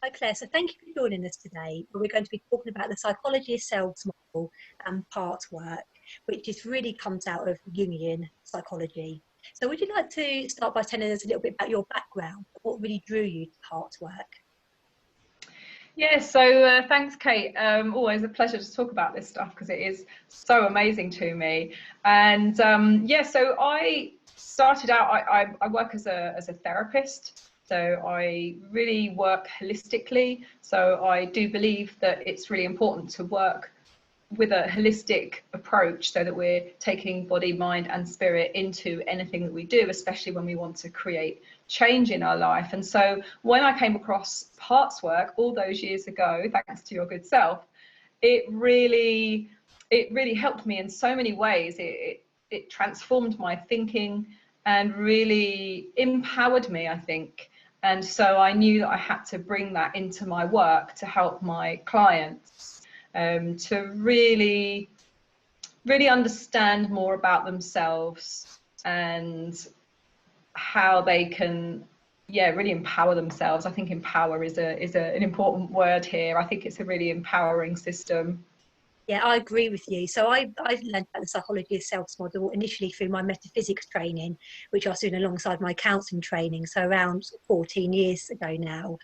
Hi Claire, so thank you for joining us today. We're going to be talking about the psychology of selves model and part work, which is really comes out of Jungian psychology. So would you like to start by telling us a little bit about your background, what really drew you to part work? Yeah, so thanks, Kate. Always a pleasure to talk about this stuff because it is so amazing to me. And yeah, so I started out, I work as a therapist. So I really work holistically. So I do believe that it's really important to work with a holistic approach so that we're taking body, mind and spirit into anything that we do, especially when we want to create change in our life. And so when I came across parts work all those years ago, thanks to your good self, it really helped me in so many ways. It transformed my thinking and really empowered me, I think. And so I knew that I had to bring that into my work to help my clients to really understand more about themselves and how they can really empower themselves. I think empower is an important word here. I think it's a really empowering system. Yeah, I agree with you. So I learned about the psychology of selves model initially through my metaphysics training, which I was doing alongside my counselling training, so around 14 years ago now.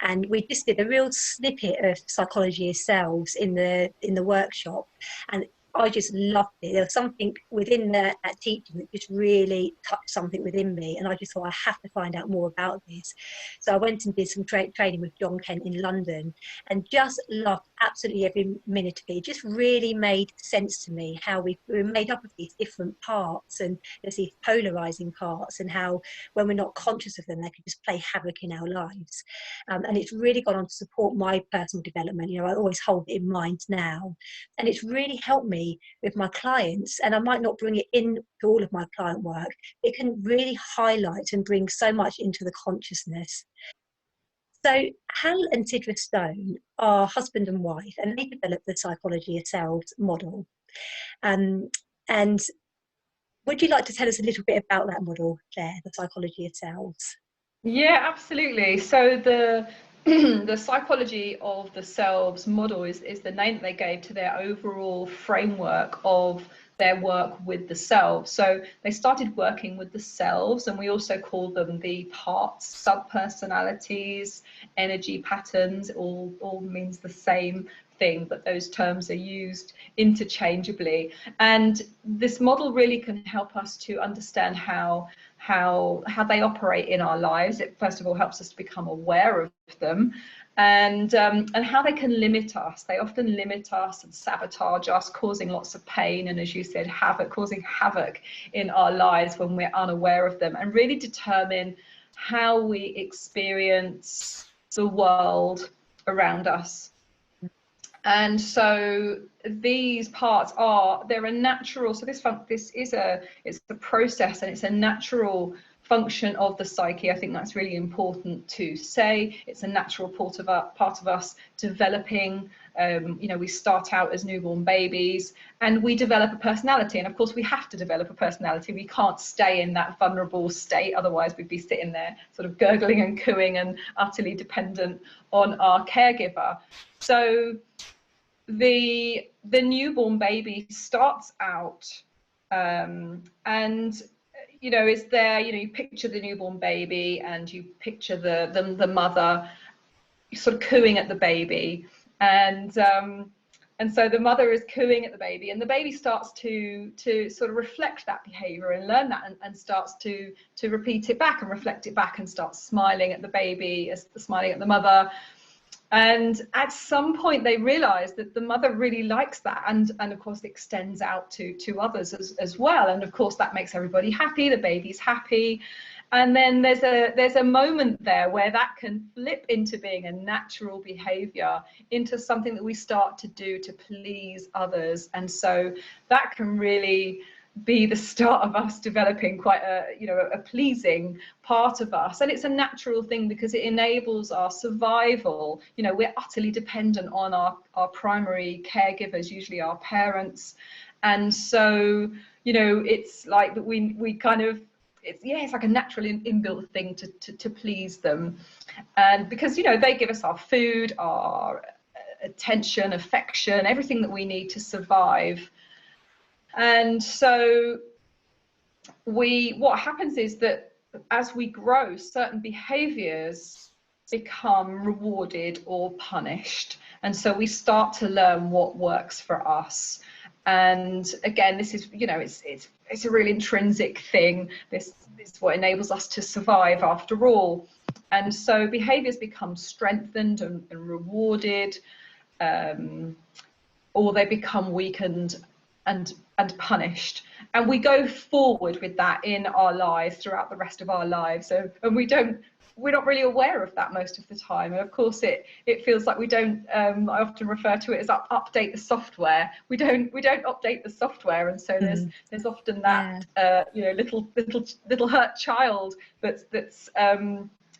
And we just did a real snippet of psychology of selves in the workshop. And I just loved it. There was something within that teaching that just really touched something within me. And I just thought, I have to find out more about this. So I went and did some training with John Kent in London and just loved absolutely every minute of it. It just really made sense to me how we're made up of these different parts, and there's these polarizing parts, and how when we're not conscious of them, they can just play havoc in our lives. And it's really gone on to support my personal development. You know, I always hold it in mind now. And it's really helped me with my clients. And I might not bring it in to all of my client work. It can really highlight and bring so much into the consciousness. So Hal and Tidra Stone are husband and wife, and they developed the psychology of selves model. And would you like to tell us a little bit about that model, Claire, the psychology of selves? Yeah, absolutely. So the the psychology of the Selves model is the name that they gave to their overall framework of their work with the self. So they started working with the selves, and we also call them the parts, sub-personalities, energy patterns. All means the same thing, but those terms are used interchangeably. And this model really can help us to understand how they operate in our lives. It first of all helps us to become aware of them, and how they can limit us. They often limit us and sabotage us, causing lots of pain, and as you said, causing havoc in our lives when we're unaware of them, and really determine how we experience the world around us. And so these parts they're a natural, so it's a process, and it's a natural function of the psyche. I think that's really important to say. It's a natural part of us developing. You know, we start out as newborn babies and we develop a personality, and of course we have to develop a personality. We can't stay in that vulnerable state, otherwise we'd be sitting there sort of gurgling and cooing and utterly dependent on our caregiver. So the newborn baby starts out and you know is there, you know, you picture the newborn baby and you picture the mother sort of cooing at the baby, and so the mother is cooing at the baby, and the baby starts to sort of reflect that behavior and learn that, and starts to repeat it back and reflect it back, and starts smiling at the baby, smiling at the mother. And at some point they realize that the mother really likes that, and of course it extends out to others as well, and of course that makes everybody happy, the baby's happy. And then there's a moment there where that can flip into being a natural behavior, into something that we start to do to please others. And so that can really be the start of us developing quite a pleasing part of us. And it's a natural thing because it enables our survival. You know, we're utterly dependent on our primary caregivers, usually our parents. And so, you know, it's like that we kind of, it's like a natural inbuilt thing to please them. And because, you know, they give us our food, our attention, affection, everything that we need to survive. And so what happens is that as we grow, certain behaviors become rewarded or punished. And so we start to learn what works for us. And again, this is, you know, it's a really intrinsic thing. This is what enables us to survive after all. And so behaviors become strengthened and rewarded, or they become weakened and punished. And we go forward with that in our lives throughout the rest of our lives. So, and we're not really aware of that most of the time. And of course it feels like we don't, I often refer to it as update the software. We don't update the software. And so there's often that, you know, little hurt child that's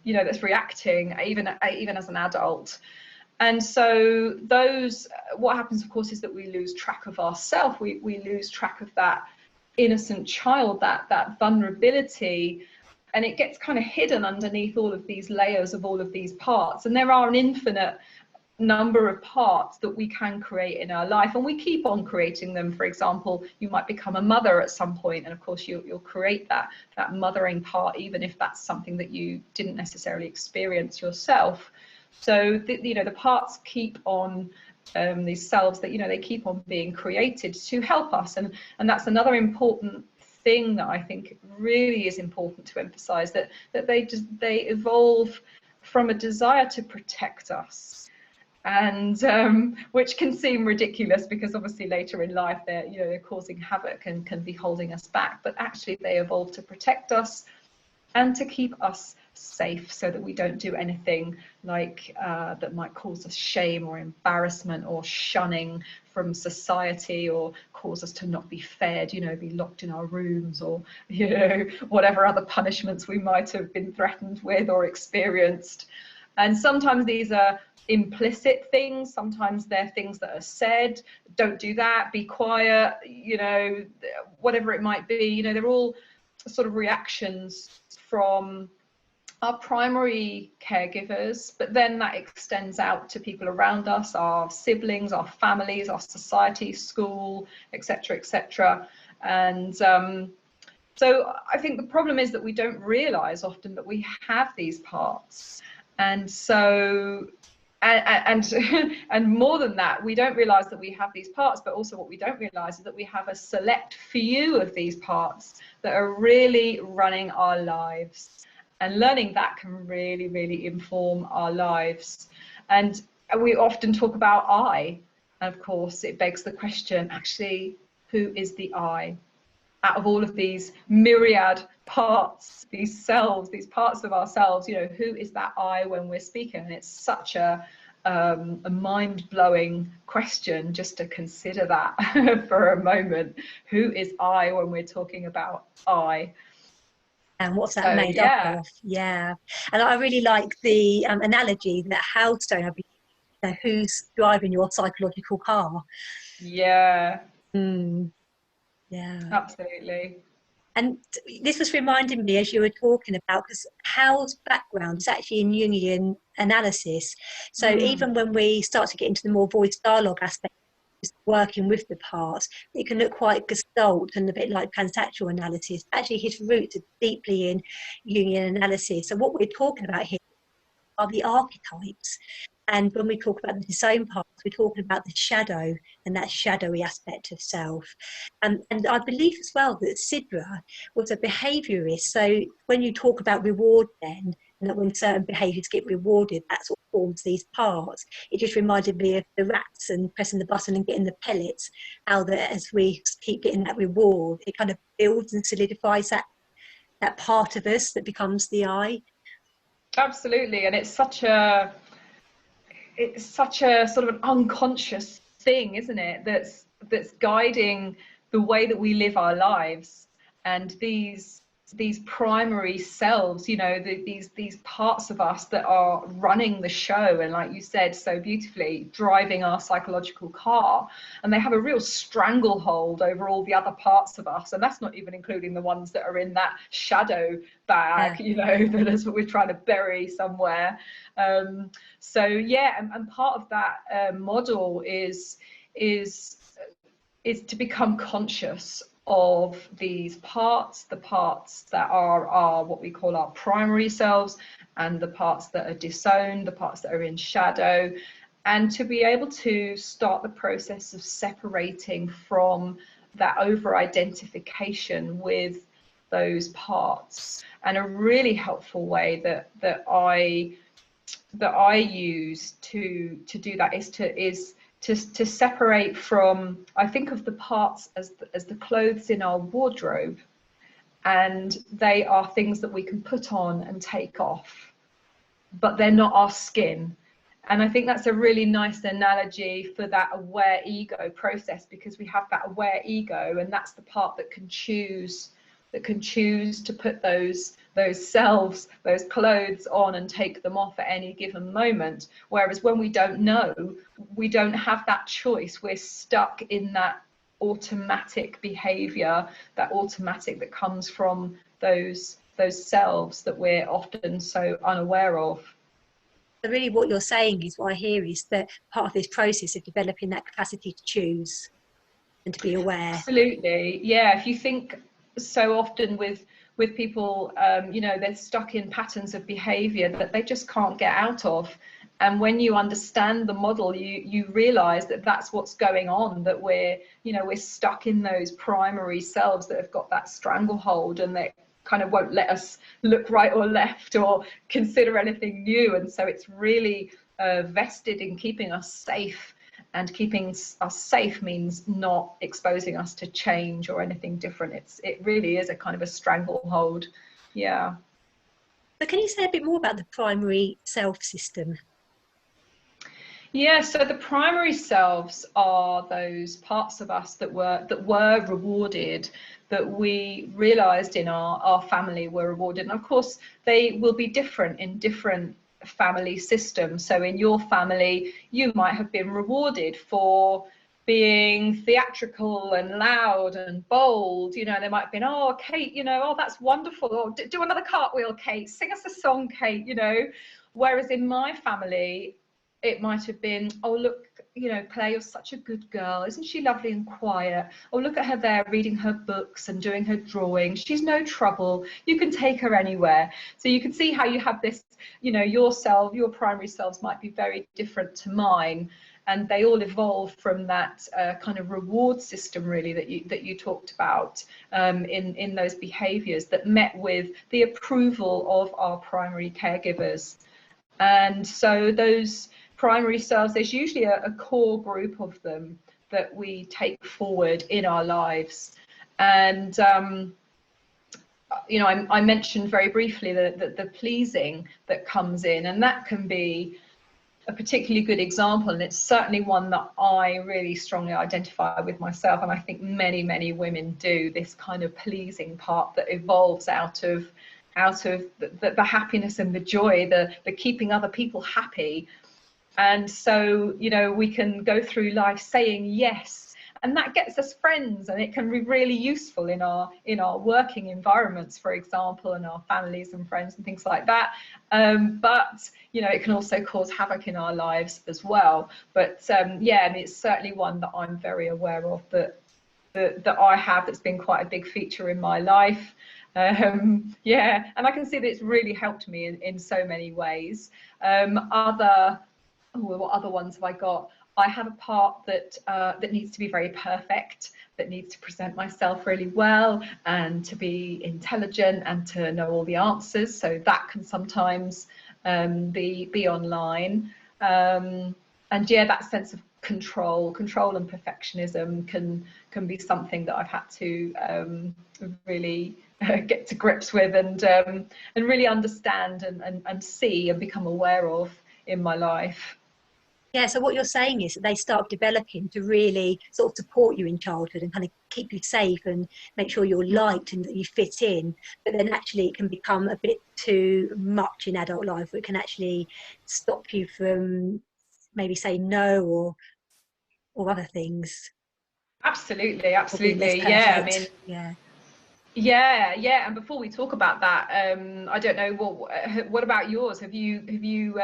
you know, that's reacting even as an adult. And so what happens, of course, is that we lose track of ourselves. We lose track of that innocent child, that vulnerability, and it gets kind of hidden underneath all of these layers of all of these parts. And there are an infinite number of parts that we can create in our life, and we keep on creating them. For example, you might become a mother at some point, and of course you'll create that mothering part, even if that's something that you didn't necessarily experience yourself. So you know, the parts keep on, these selves that, you know, they keep on being created to help us, and that's another important thing that I think really is important to emphasize, that they evolve from a desire to protect us. And which can seem ridiculous, because obviously later in life they're causing havoc and can be holding us back, but actually they evolve to protect us and to keep us safe, so that we don't do anything like that might cause us shame or embarrassment or shunning from society, or cause us to not be fed, you know, be locked in our rooms, or, you know, whatever other punishments we might have been threatened with or experienced. And sometimes these are implicit things, sometimes they're things that are said, don't do that, be quiet, you know, whatever it might be. You know, they're all sort of reactions from our primary caregivers, but then that extends out to people around us, our siblings, our families, our society, school, etc., etc. And so I think the problem is that we don't realize often that we have these parts. And so and more than that, we don't realize that we have these parts, but also what we don't realize is that we have a select few of these parts that are really running our lives. And learning that can really, really inform our lives. And we often talk about I, and of course it begs the question, actually, who is the I? Out of all of these myriad parts, these selves, these parts of ourselves, you know, who is that I when we're speaking? And it's such a mind-blowing question just to consider that for a moment. Who is I when we're talking about I? And what's that made up of? Yeah. And I really like the analogy that Howstone, I believe, you know, who's driving your psychological car. Yeah. Yeah. Absolutely. And this was reminding me as you were talking about, because Hal's background is actually in Jungian analysis. So even when we start to get into the more voice dialogue aspect, working with the parts, it can look quite gestalt and a bit like pansexual analysis. Actually, his roots are deeply in Jungian analysis. So what we're talking about here are the archetypes. And when we talk about the disowned parts, we're talking about the shadow and that shadowy aspect of self. And I believe as well that Sidra was a behaviourist. So when you talk about reward then, and that when certain behaviours get rewarded, that's what forms these parts. It just reminded me of the rats and pressing the button and getting the pellets, how that as we keep getting that reward, it kind of builds and solidifies that part of us that becomes the I. Absolutely. And it's such a sort of an unconscious thing, isn't it, that's guiding the way that we live our lives. And these these primary selves, you know, these parts of us that are running the show, and like you said so beautifully, driving our psychological car, and they have a real stranglehold over all the other parts of us, and that's not even including the ones that are in that shadow bag, you know, that is what we're trying to bury somewhere. So yeah, and part of that model is to become conscious of these parts, the parts that are what we call our primary selves, and the parts that are disowned, the parts that are in shadow, and to be able to start the process of separating from that over-identification with those parts. And a really helpful way that I use to do that is to separate from, I think of the parts as the clothes in our wardrobe, and they are things that we can put on and take off, but they're not our skin. And I think that's a really nice analogy for that aware ego process, because we have that aware ego, and that's the part that can choose to put those selves, those clothes on and take them off at any given moment. Whereas when we don't know, we don't have that choice. We're stuck in that automatic behavior, that comes from those selves that we're often so unaware of. So really what you're saying is, what I hear is that part of this process of developing that capacity to choose and to be aware. Absolutely, yeah. If you think so often with people, you know, they're stuck in patterns of behavior that they just can't get out of, and when you understand the model, you realize that that's what's going on, that we're stuck in those primary selves that have got that stranglehold, and they kind of won't let us look right or left or consider anything new. And so it's really vested in keeping us safe, and keeping us safe means not exposing us to change or anything different. It really is a kind of a stranglehold. Yeah. So can you say a bit more about the primary self system? Yeah, so the primary selves are those parts of us that were rewarded, that we realized in our family were rewarded. And of course, they will be different in different family systems. So in your family, you might have been rewarded for being theatrical and loud and bold. You know, they might have been, oh, Kate, you know, oh, that's wonderful. Or do another cartwheel, Kate. Sing us a song, Kate, you know. Whereas in my family, it might have been, oh, look, you know, Claire, you're such a good girl. Isn't she lovely and quiet? Oh, look at her there reading her books and doing her drawing. She's no trouble. You can take her anywhere. So you can see how you have this, you know, yourself, your primary selves might be very different to mine. And they all evolve from that kind of reward system, really, that you talked about in those behaviours that met with the approval of our primary caregivers. And so those primary selves, there's usually a core group of them that we take forward in our lives. And you know, I mentioned very briefly the pleasing that comes in, and that can be a particularly good example, and it's certainly one that I really strongly identify with myself, and I think many women do. This kind of pleasing part that evolves out of the happiness and the joy, the keeping other people happy. And so, you know, we can go through life saying yes, and that gets us friends, and it can be really useful in our working environments, for example, and our families and friends and things like that. But you know, it can also cause havoc in our lives as well. But yeah, and it's certainly one that I'm very aware of, that I have, that's been quite a big feature in my life. Yeah, and I can see that it's really helped me in so many ways. What other ones have I got? I have a part that needs to be very perfect, that needs to present myself really well, and to be intelligent and to know all the answers. So that can sometimes be online. And yeah, that sense of control and perfectionism can be something that I've had to really get to grips with, and really understand and see and become aware of in my life. Yeah, so what you're saying is that they start developing to really sort of support you in childhood and kind of keep you safe and make sure you're liked and that you fit in. But then actually it can become a bit too much in adult life, where it can actually stop you from maybe saying no or other things, Absolutely, or being less absolutely. Yeah, I mean, perfect. Yeah. yeah. And before we talk about that, I don't know what about yours? Have you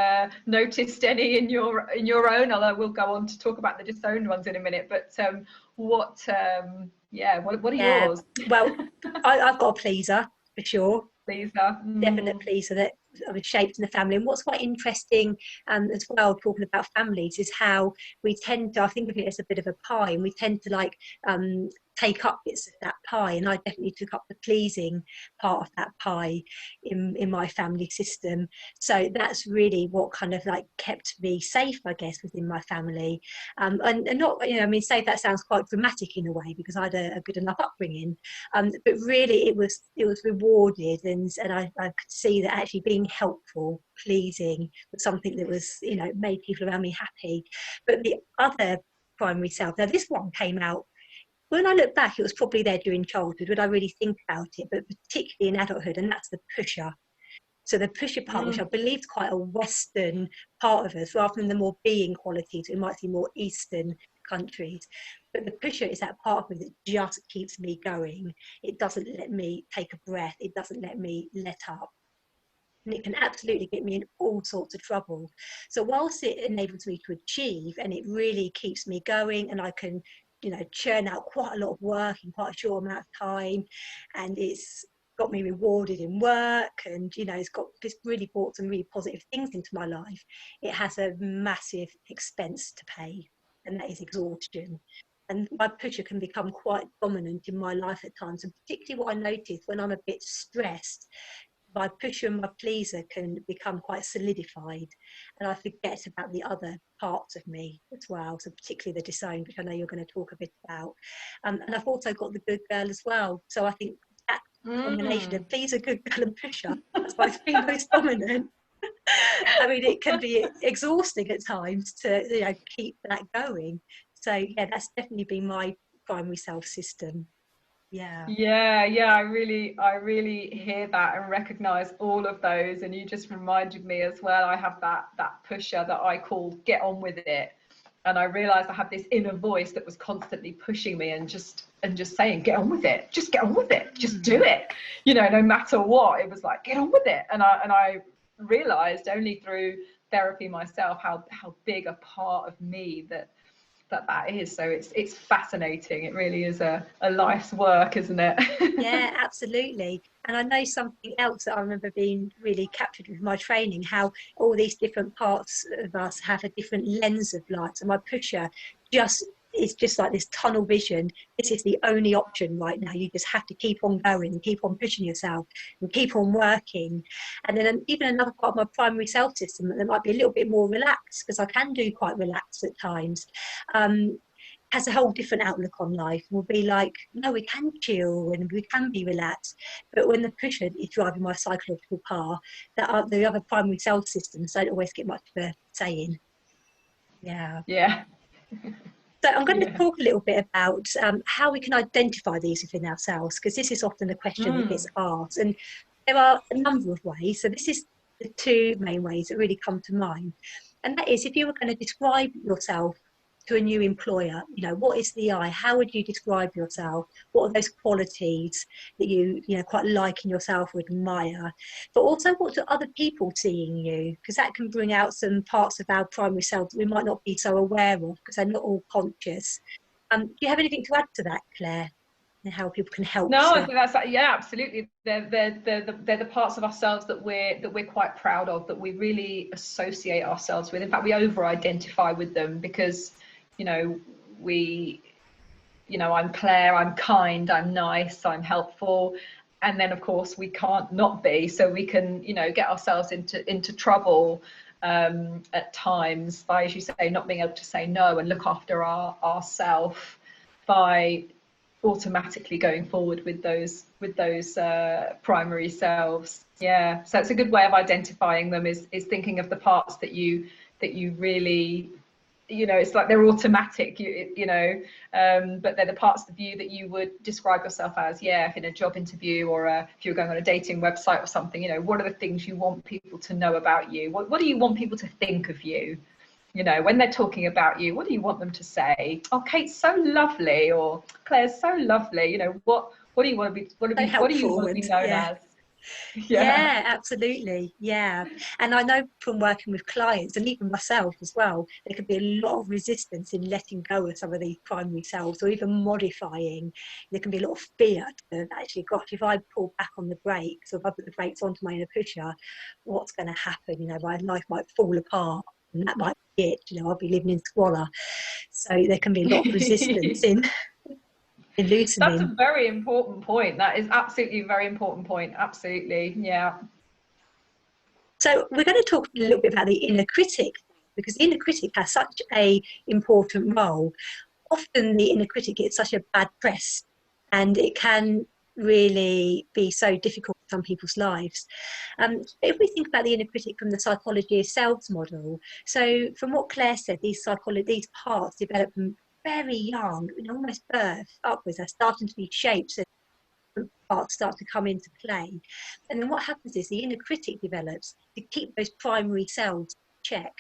noticed any in your own? Although we'll go on to talk about the disowned ones in a minute. But what are Yeah. yours? Well, I've got a pleaser for sure. Lisa. Definite pleaser that I was shaped in the family. And what's quite interesting as well, talking about families, is how we tend to, I think of it as a bit of a pie, and we tend to like take up bits of that pie. And I definitely took up the pleasing part of that pie in my family system. So that's really what kind of like kept me safe, I guess, within my family. And not, you know, I mean, say that sounds quite dramatic in a way, because I had a good enough upbringing, but really it was rewarded, and I could see that actually being helpful, pleasing, was something that was, you know, made people around me happy. But the other primary self, now this one came out when I look back, it was probably there during childhood when I really think about it, but particularly in adulthood, and that's the pusher. So the pusher part, which I believe is quite a Western part of us, rather than the more being qualities, we might see more Eastern countries. But the pusher is that part of me that just keeps me going. It doesn't let me take a breath. It doesn't let me let up. And it can absolutely get me in all sorts of trouble. So whilst it enables me to achieve, and it really keeps me going, and I can, you know, churn out quite a lot of work in quite a short amount of time, and it's got me rewarded in work, and, you know, it's really brought some really positive things into my life, it has a massive expense to pay, and that is exhaustion. And my pusher can become quite dominant in my life at times, and particularly what I notice when I'm a bit stressed, my pusher and my pleaser can become quite solidified, and I forget about the other parts of me as well, so particularly the disowned, which I know you're going to talk a bit about. And I've also got the good girl as well, so I think that combination of pleaser, good girl and pusher, that's my three most dominant. I mean, it can be exhausting at times to, you know, keep that going. So yeah, that's definitely been my primary self system. Yeah. Yeah, I really hear that and recognize all of those. And you just reminded me as well, I have that pusher that I call get on with it. And I realized I had this inner voice that was constantly pushing me and just saying, get on with it, just get on with it, just do it. You know, no matter what, it was like, get on with it. And I realized only through therapy myself how big a part of me that is. So it's fascinating. It really is a life's work, isn't it? Yeah, absolutely. And I know something else that I remember being really captured with my training, how all these different parts of us have a different lens of light. So my pusher just is just like this tunnel vision. This is the only option right now. You just have to keep on going and keep on pushing yourself and keep on working. And then even another part of my primary self system that might be a little bit more relaxed, because I can do quite relaxed at times. Has a whole different outlook on life. Will be like, no, we can chill and we can be relaxed. But when the pusher is driving my psychological car, the other primary self systems don't always get much of a say in. Yeah. Yeah. So I'm going to Yeah. talk a little bit about how we can identify these within ourselves, because this is often a question that gets asked. And there are a number of ways. So this is the two main ways that really come to mind. And that is, if you were going to describe yourself to a new employer, you know, what is the I? How would you describe yourself? What are those qualities that you know, quite like in yourself or admire? But also, what do other people see in you? Because that can bring out some parts of our primary self that we might not be so aware of, because they're not all conscious. Do you have anything to add to that, Claire? And how people can help No, I to... think that's, yeah, absolutely. They're the parts of ourselves that we're quite proud of, that we really associate ourselves with. In fact, we over-identify with them because, you know, I'm Claire, I'm kind, I'm nice, I'm helpful. And then, of course, we can't not be. So we can, you know, get ourselves into trouble at times by, as you say, not being able to say no and look after ourselves, by automatically going forward with those primary selves. Yeah, so it's a good way of identifying them, is thinking of the parts that you really you know, it's like they're automatic, you know, but they're the parts of you that you would describe yourself as, yeah, in a job interview, or if you're going on a dating website or something. You know, what are the things you want people to know about you? What do you want people to think of you? You know, when they're talking about you, what do you want them to say? Oh, Kate's so lovely, or Claire's so lovely. You know, what do you want to be? What So do you want helpful, to be and known yeah. as? Yeah. Yeah, absolutely. Yeah. And I know from working with clients and even myself as well, there could be a lot of resistance in letting go of some of these primary selves, or even modifying. There can be a lot of fear to actually, gosh, if I pull back on the brakes, or if I put the brakes onto my inner pusher, what's going to happen? You know, my life might fall apart, and that might be it. You know, I'll be living in squalor. So there can be a lot of resistance in That's a loosening. very important point. That is absolutely a very important point. Absolutely. Yeah. So we're going to talk a little bit about the inner critic, because the inner critic has such a important role. Often the inner critic gets such a bad press, and it can really be so difficult for some people's lives. If we think about the inner critic from the psychology of selves model, so from what Claire said, these parts develop from very young, almost birth upwards. They're starting to be shaped, so parts start to come into play. And then what happens is the inner critic develops to keep those primary selves in check.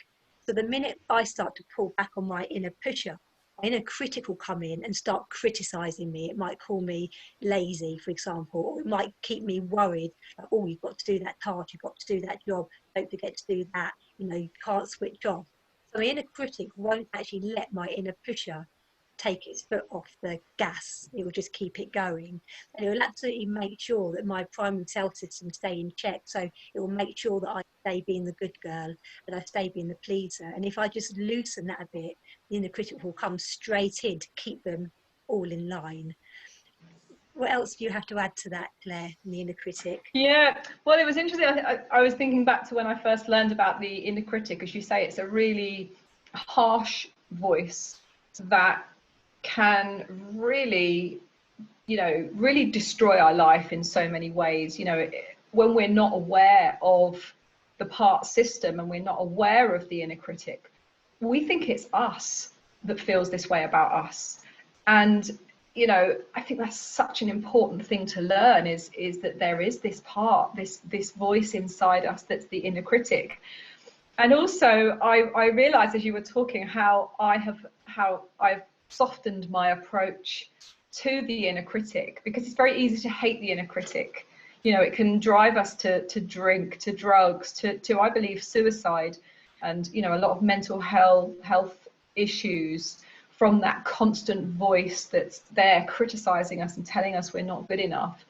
So the minute I start to pull back on my inner pusher, my inner critic will come in and start criticizing me. It might call me lazy, for example, or it might keep me worried. Like, oh, you've got to do that task, you've got to do that job, don't forget to do that. You know, you can't switch off. So my inner critic won't actually let my inner pusher take its foot off the gas. It will just keep it going, and it will absolutely make sure that my primary self system stay in check. So it will make sure that I stay being the good girl, that I stay being the pleaser. And if I just loosen that a bit, the inner critic will come straight in to keep them all in line. What else do you have to add to that, Claire, the inner critic? Yeah, well, it was interesting. I was thinking back to when I first learned about the inner critic. As you say, it's a really harsh voice that can really, you know, really destroy our life in so many ways. You know, when we're not aware of the part system and we're not aware of the inner critic, we think it's us that feels this way about us. And you know, I think that's such an important thing to learn, is that there is this part, this voice inside us that's the inner critic. And also I realized as you were talking how I've softened my approach to the inner critic, because it's very easy to hate the inner critic. You know, it can drive us to drink, to drugs, to I believe suicide, and you know, a lot of mental health issues from that constant voice that's there criticizing us and telling us we're not good enough.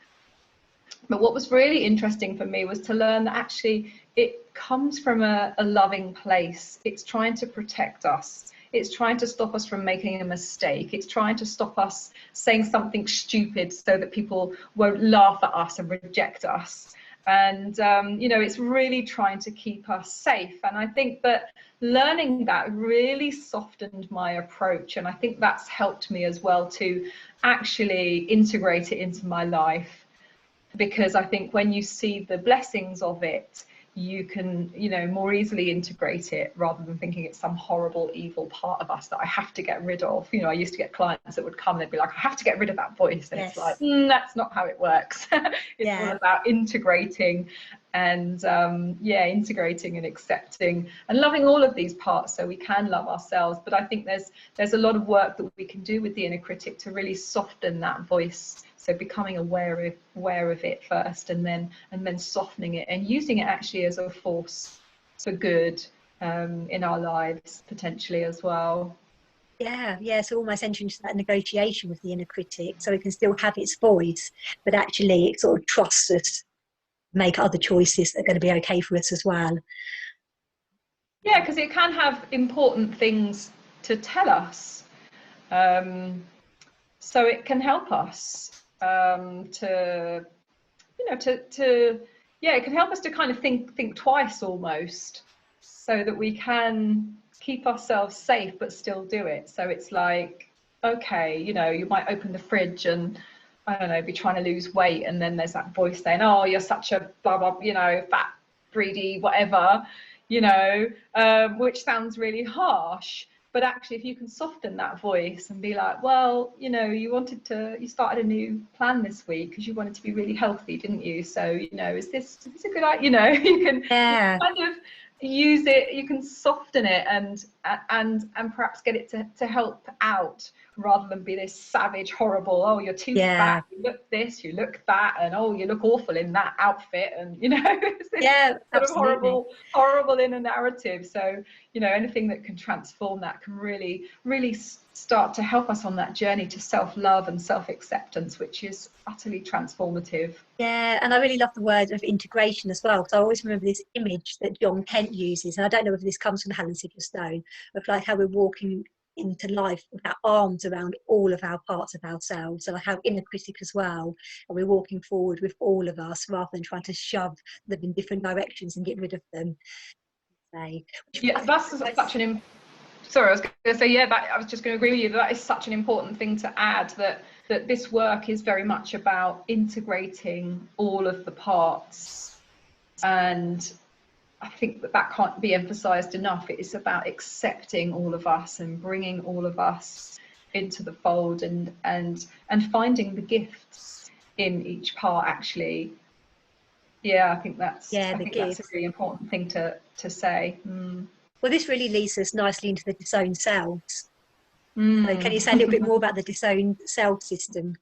But what was really interesting for me was to learn that actually it comes from a loving place. It's trying to protect us. It's trying to stop us from making a mistake. It's trying to stop us saying something stupid so that people won't laugh at us and reject us. And you know, it's really trying to keep us safe. And I think that learning that really softened my approach, and I think that's helped me as well to actually integrate it into my life, because I think when you see the blessings of it, you can, you know, more easily integrate it, rather than thinking it's some horrible evil part of us that I have to get rid of. You know, I used to get clients that would come and they'd be like, I have to get rid of that voice, and Yes. it's like, that's not how it works. It's all about integrating and integrating and accepting and loving all of these parts so we can love ourselves. But I think there's a lot of work that we can do with the inner critic to really soften that voice. So becoming aware of it first, and then softening it and using it actually as a force for good in our lives potentially as well. Yeah, so almost entering into that negotiation with the inner critic, so it can still have its voice, but actually it sort of trusts us, make other choices that are going to be okay for us as well. Yeah, because it can have important things to tell us. So it can help us to, you know, it can help us to kind of think twice almost, so that we can keep ourselves safe but still do it. So it's like, okay, you know, you might open the fridge and I don't know, be trying to lose weight, and then there's that voice saying, oh, you're such a blah blah, you know, fat, greedy, whatever, you know, which sounds really harsh. But actually, if you can soften that voice and be like, well, you know, you started a new plan this week because you wanted to be really healthy, didn't you? So, you know, is this a good idea? You know, you can kind of use it, you can soften it and perhaps get it to help out, rather than be this savage, horrible, oh, you're too fat, you look this, you look that, and oh, you look awful in that outfit, and you know, it's this sort of horrible inner narrative. So, you know, anything that can transform that can really start to help us on that journey to self-love and self-acceptance, which is utterly transformative. Yeah, and I really love the word of integration as well, because I always remember this image that John Kent uses, and I don't know whether this comes from Helen Sigler Stone, of like how we're walking into life with our arms around all of our parts of ourselves, and I have inner critic as well, and we're walking forward with all of us rather than trying to shove them in different directions and get rid of them. Yeah, that's such an sorry, I was going to say, yeah, I was just going to agree with you that is such an important thing to add, that this work is very much about integrating all of the parts, and I think that can't be emphasized enough. It is about accepting all of us and bringing all of us into the fold, and finding the gifts in each part, actually. Yeah, I think that's a really important thing to say. Well, this really leads us nicely into the disowned selves. So can you say a little bit more about the disowned self system?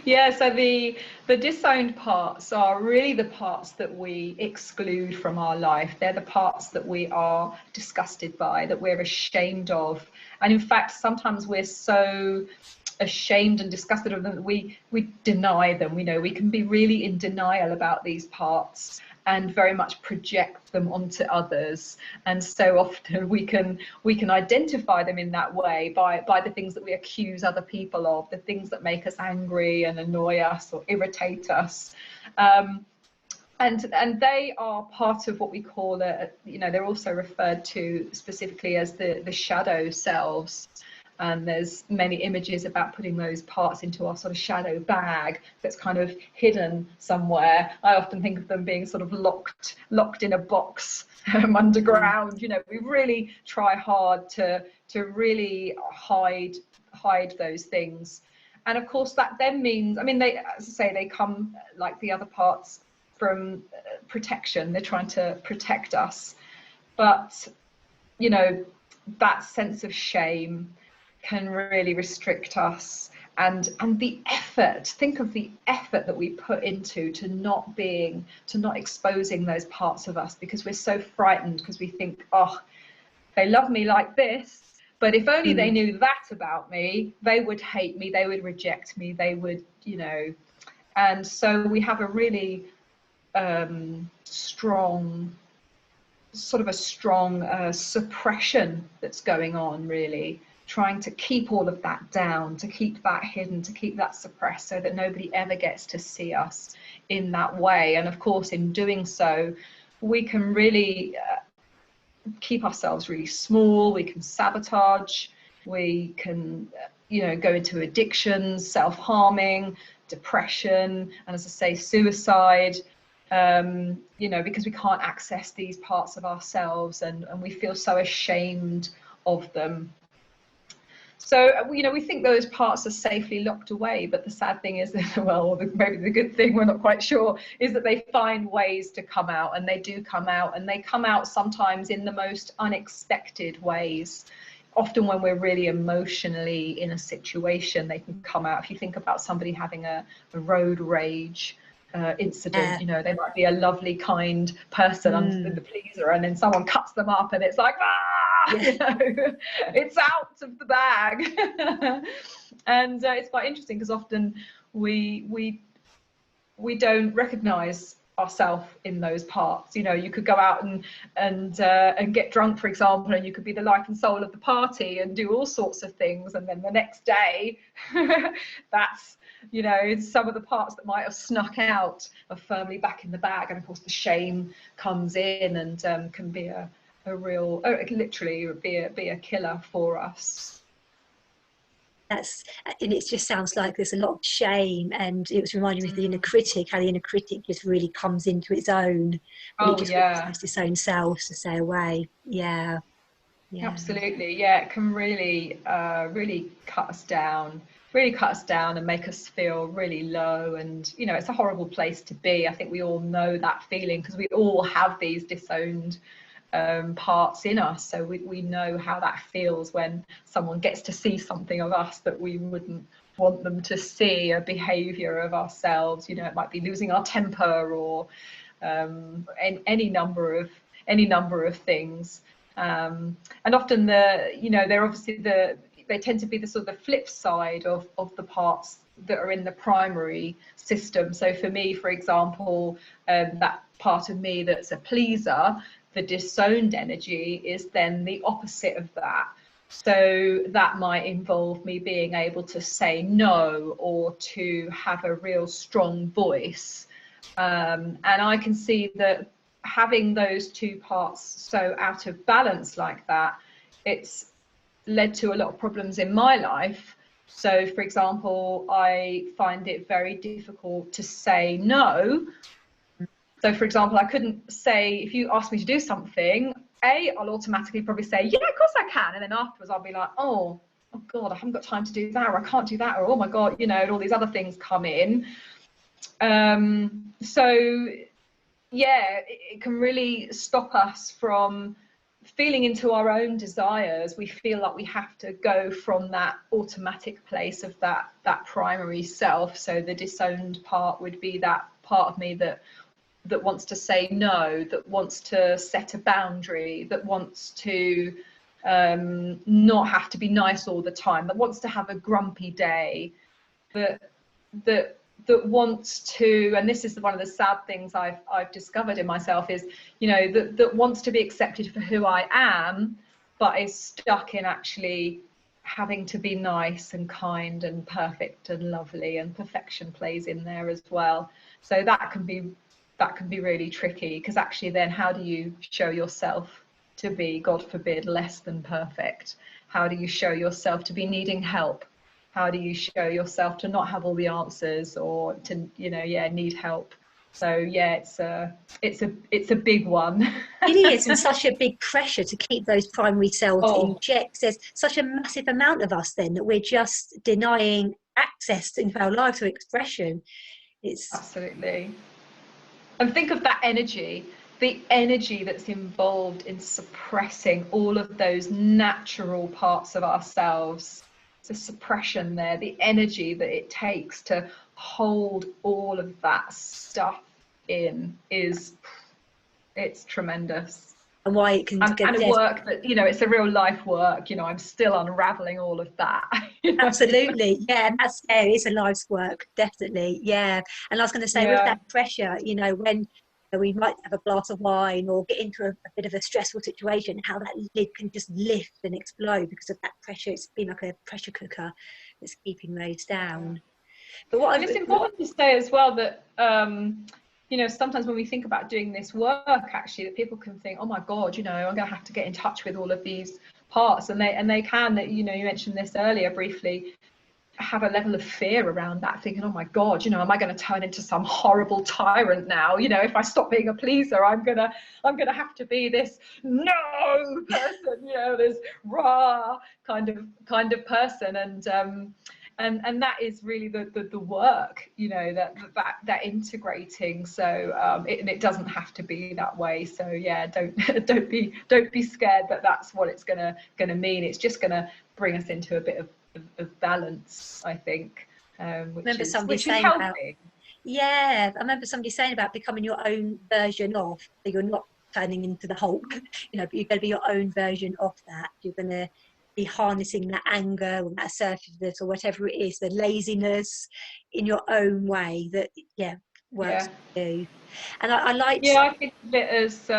Yeah, so the disowned parts are really the parts that we exclude from our life. They're the parts that we are disgusted by, that we're ashamed of. And in fact, sometimes we're so ashamed and disgusted of them that we deny them. You know, we can be really in denial about these parts and very much project them onto others, and so often we can identify them in that way by the things that we accuse other people of, the things that make us angry and annoy us or irritate us, and they are part of what we call you know, they're also referred to specifically as the shadow selves. And there's many images about putting those parts into our sort of shadow bag that's kind of hidden somewhere. I often think of them being sort of locked in a box underground. You know, we really try hard to really hide those things. And of course that then means, I mean, they, as I say, they come like the other parts from protection. They're trying to protect us, but you know, that sense of shame can really restrict us, and the effort, think of the effort that we put into to not exposing those parts of us, because we're so frightened, because we think, oh, they love me like this, but if only they knew that about me, they would hate me, they would reject me, they would, you know. And so we have a really strong suppression that's going on, really trying to keep all of that down, to keep that hidden, to keep that suppressed, so that nobody ever gets to see us in that way. And of course, in doing so, we can really keep ourselves really small. We can sabotage, we can you know, go into addictions, self-harming, depression, and as I say, suicide. You know, because we can't access these parts of ourselves, and we feel so ashamed of them. So, you know, we think those parts are safely locked away, but the sad thing is that, well, maybe the good thing, we're not quite sure, is that they find ways to come out, and they do come out, and they come out sometimes in the most unexpected ways. Often when we're really emotionally in a situation, they can come out. If you think about somebody having a road rage incident, you know, they might be a lovely, kind person under the pleaser, and then someone cuts them up, and it's like, you know, it's out of the bag. And it's quite interesting, because often we don't recognize ourselves in those parts. You know, you could go out and get drunk, for example, and you could be the life and soul of the party and do all sorts of things, and then the next day that's, you know, some of the parts that might have snuck out are firmly back in the bag, and of course the shame comes in and can be a real, it can literally be a killer for us. And it just sounds like there's a lot of shame, and it was reminding me of the inner critic, how the inner critic just really comes into its own when it just wants its own self to stay away. Yeah. Yeah. Absolutely, yeah, it can really, really cut us down, and make us feel really low. And you know, it's a horrible place to be. I think we all know that feeling because we all have these disowned parts in us. So we know how that feels when someone gets to see something of us that we wouldn't want them to see, a behaviour of ourselves. You know, it might be losing our temper, or any number of things. And often they're obviously they tend to be the sort of the flip side of the parts that are in the primary system. So for me, for example, that part of me that's a pleaser, the disowned energy, is then the opposite of that. So that might involve me being able to say no, or to have a real strong voice. And I can see that having those two parts so out of balance like that, it's led to a lot of problems in my life. So, for example, I find it very difficult to say no. So, for example, I couldn't say, if you ask me to do something, I'll automatically probably say, yeah, of course I can. And then afterwards I'll be like, oh God, I haven't got time to do that, or I can't do that, or oh my God, you know, and all these other things come in. So yeah, it can really stop us from feeling into our own desires. We feel like we have to go from that automatic place of that primary self. So the disowned part would be that part of me that wants to say no, that wants to set a boundary, that wants to not have to be nice all the time, that wants to have a grumpy day, that wants to, and this is one of the sad things I've discovered in myself, is, you know, that wants to be accepted for who I am, but is stuck in actually having to be nice and kind and perfect and lovely, and perfection plays in there as well. So that can be really tricky, because actually then how do you show yourself to be, God forbid, less than perfect? How do you show yourself to be needing help? How do you show yourself to not have all the answers, or to, you know, need help? So yeah, it's a big one. It is, and such a big pressure to keep those primary selves in check. There's such a massive amount of us then that we're just denying access into our lives or expression. It's absolutely. And think of that energy, the energy that's involved in suppressing all of those natural parts of ourselves. The suppression there, the energy that it takes to hold all of that stuff in, it's tremendous. and why it can and a work that, you know, it's a real life work. You know, I'm still unraveling all of that. You know? Absolutely, yeah, and that's it's a life's work, definitely, yeah. And I was going to say, with that pressure, you know, when we might have a glass of wine or get into a bit of a stressful situation, how that lid can just lift and explode because of that pressure. It's been like a pressure cooker that's keeping those down. But it's important to say as well that you know, sometimes when we think about doing this work, actually, that people can think, oh my God, you know, I'm going to have to get in touch with all of these parts, and they can, that, you know, you mentioned this earlier briefly, have a level of fear around that, thinking, oh my God, you know, am I going to turn into some horrible tyrant now? You know, if I stop being a pleaser, I'm gonna have to be this no person, you know, this raw kind of person. And that is really the work, you know, that integrating. So it doesn't have to be that way. So yeah, don't be scared that that's what it's gonna mean. It's just gonna bring us into a bit of balance, I think, which is healthy. Yeah, I remember somebody saying about becoming your own version of, that you're not turning into the Hulk, you know, but you're going to be your own version of that. You're going to be harnessing that anger or that assertiveness or whatever it is, the laziness, in your own way that works for you. And I like I think of it as sorry,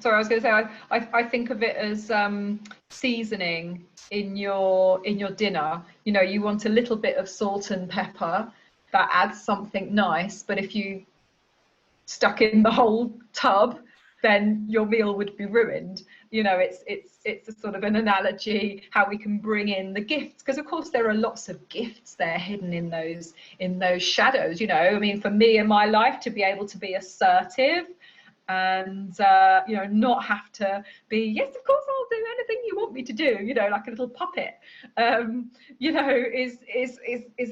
I was going to say, I think of it as seasoning in your dinner. You know, you want a little bit of salt and pepper that adds something nice, but if you stuck in the whole tub, then your meal would be ruined. You know, it's a sort of an analogy how we can bring in the gifts, because of course there are lots of gifts there hidden in those shadows. You know, I mean, for me in my life, to be able to be assertive and you know, not have to be, yes, of course I'll do anything you want me to do, you know, like a little puppet, you know, is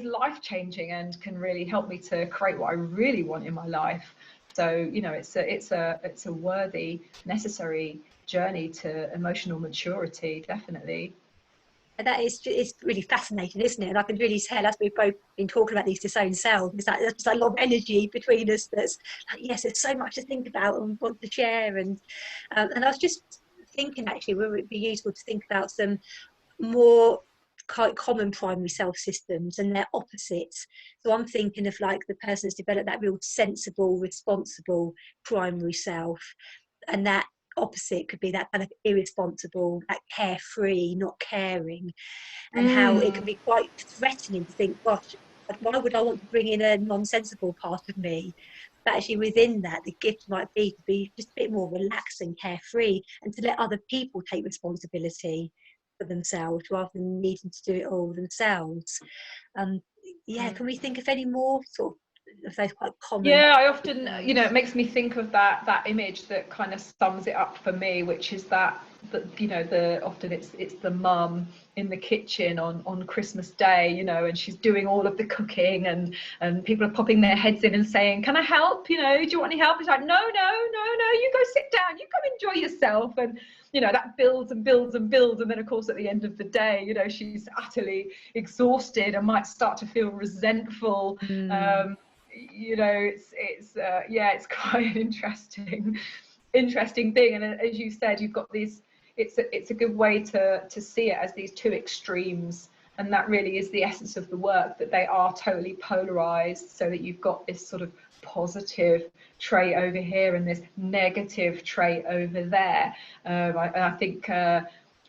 life changing and can really help me to create what I really want in my life. So, you know, it's a worthy, necessary journey to emotional maturity, definitely. And that is, it's really fascinating, isn't it? And I can really tell, as we've both been talking about these disowned selves, it's like there's just a lot of energy between us. That's like, yes, there's so much to think about and want to share. And I was just thinking, actually, would it be useful to think about some more quite common primary self systems and their opposites? So I'm thinking of like the person that's developed that real sensible, responsible primary self, and that opposite could be that kind of irresponsible, that carefree, not caring, and how it can Mm. be quite threatening to think, gosh, why would I want to bring in a nonsensical part of me? But actually within that, the gift might be to be just a bit more relaxed and carefree, and to let other people take responsibility for themselves rather than needing to do it all themselves. Um, yeah, can we think of any more sort of those quite common? Yeah, I often, you know, it makes me think of that image that kind of sums it up for me, which is that you know, often it's the mum in the kitchen on Christmas Day, you know, and she's doing all of the cooking, and people are popping their heads in and saying, "Can I help? You know, do you want any help?" It's like, "No, no, no, no, you go sit down, you go enjoy yourself." And you know, that builds and builds and builds, and then of course at the end of the day, you know, she's utterly exhausted and might start to feel resentful. Mm. You know, yeah, it's quite an interesting thing. And as you said, you've got these, it's a good way to see it as these two extremes, and that really is the essence of the work, that they are totally polarized, so that you've got this sort of positive trait over here and this negative trait over there. I think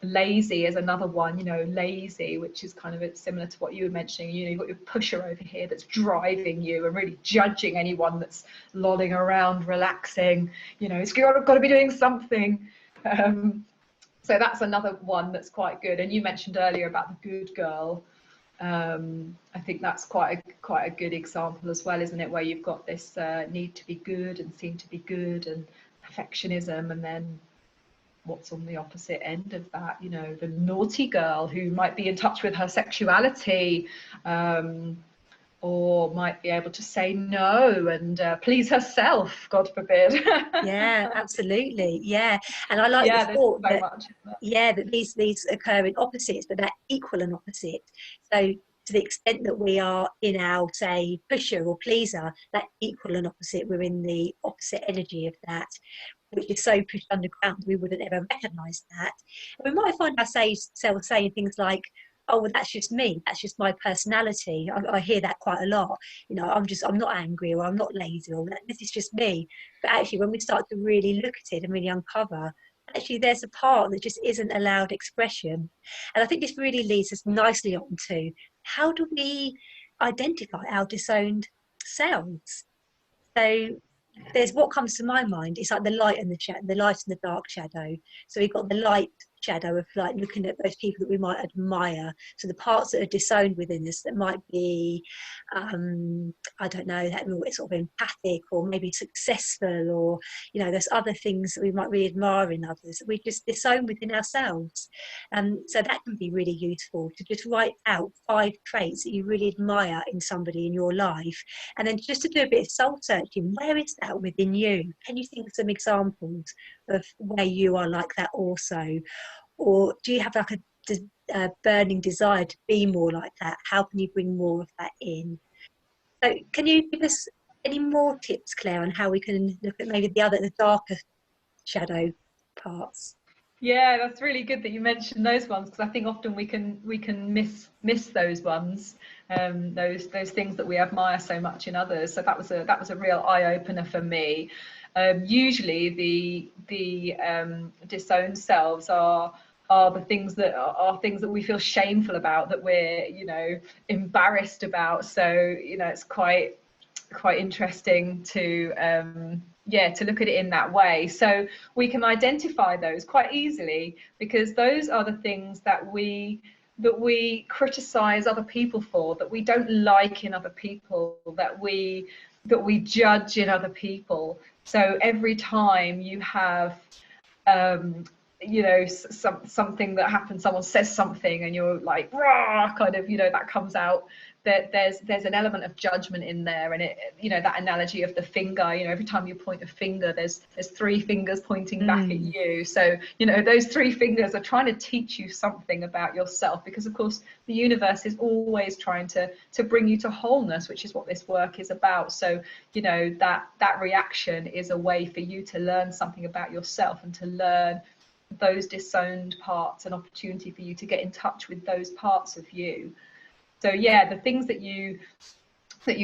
lazy is another one, you know, lazy, which is kind of similar to what you were mentioning. You know, you've got your pusher over here that's driving you and really judging anyone that's lolling around relaxing. You know, it's got to be doing something. So that's another one that's quite good. And you mentioned earlier about the good girl. I think that's quite a good example as well, isn't it, where you've got this need to be good and seem to be good and perfectionism, and then what's on the opposite end of that, you know, the naughty girl who might be in touch with her sexuality, or might be able to say no and please herself, God forbid. Yeah, absolutely. Yeah. And I like the Yeah, there's thought so that, much. yeah, that these occur in opposites, but they're equal and opposite. So to the extent that we are in our, say, pusher or pleaser, that equal and opposite, we're in the opposite energy of that, which is so pushed underground we wouldn't ever recognise that. And we might find ourselves saying things like, oh, well, that's just me, that's just my personality. I hear that quite a lot. You know, I'm not angry, or I'm not lazy, or this is just me. But actually, when we start to really look at it and really uncover, actually there's a part that just isn't allowed expression. And I think this really leads us nicely on to, how do we identify our disowned selves? So there's, what comes to my mind, it's like the light and the light and the dark shadow. So we've got the light shadow of like looking at those people that we might admire, so the parts that are disowned within us, that might be I don't know, that we're sort of empathic or maybe successful, or you know, there's other things that we might really admire in others that we just disown within ourselves. So that can be really useful, to just write out 5 traits that you really admire in somebody in your life, and then just to do a bit of soul searching. Where is that within you? Can you think of some examples of where you are like that also? Or do you have like a burning desire to be more like that? How can you bring more of that in? So can you give us any more tips, Claire, on how we can look at maybe the darker shadow parts? Yeah, that's really good that you mentioned those ones, because I think often we can miss those ones, those things that we admire so much in others. So that was a real eye opener for me. Usually the disowned selves are the things that are things that we feel shameful about, that we're, you know, embarrassed about. So, you know, it's quite interesting to yeah, to look at it in that way. So we can identify those quite easily, because those are the things that we criticize other people for, that we don't like in other people, that we judge in other people. So every time you have you know, something that happens, someone says something and you're like, rah, kind of, you know, that comes out, that there's an element of judgment in there. And it, you know, that analogy of the finger, you know, every time you point a finger, there's three fingers pointing back at you. So, you know, those three fingers are trying to teach you something about yourself, because of course the universe is always trying to bring you to wholeness, which is what this work is about. So, you know, that reaction is a way for you to learn something about yourself and to learn those disowned parts, an opportunity for you to get in touch with those parts of you. So yeah, the things that you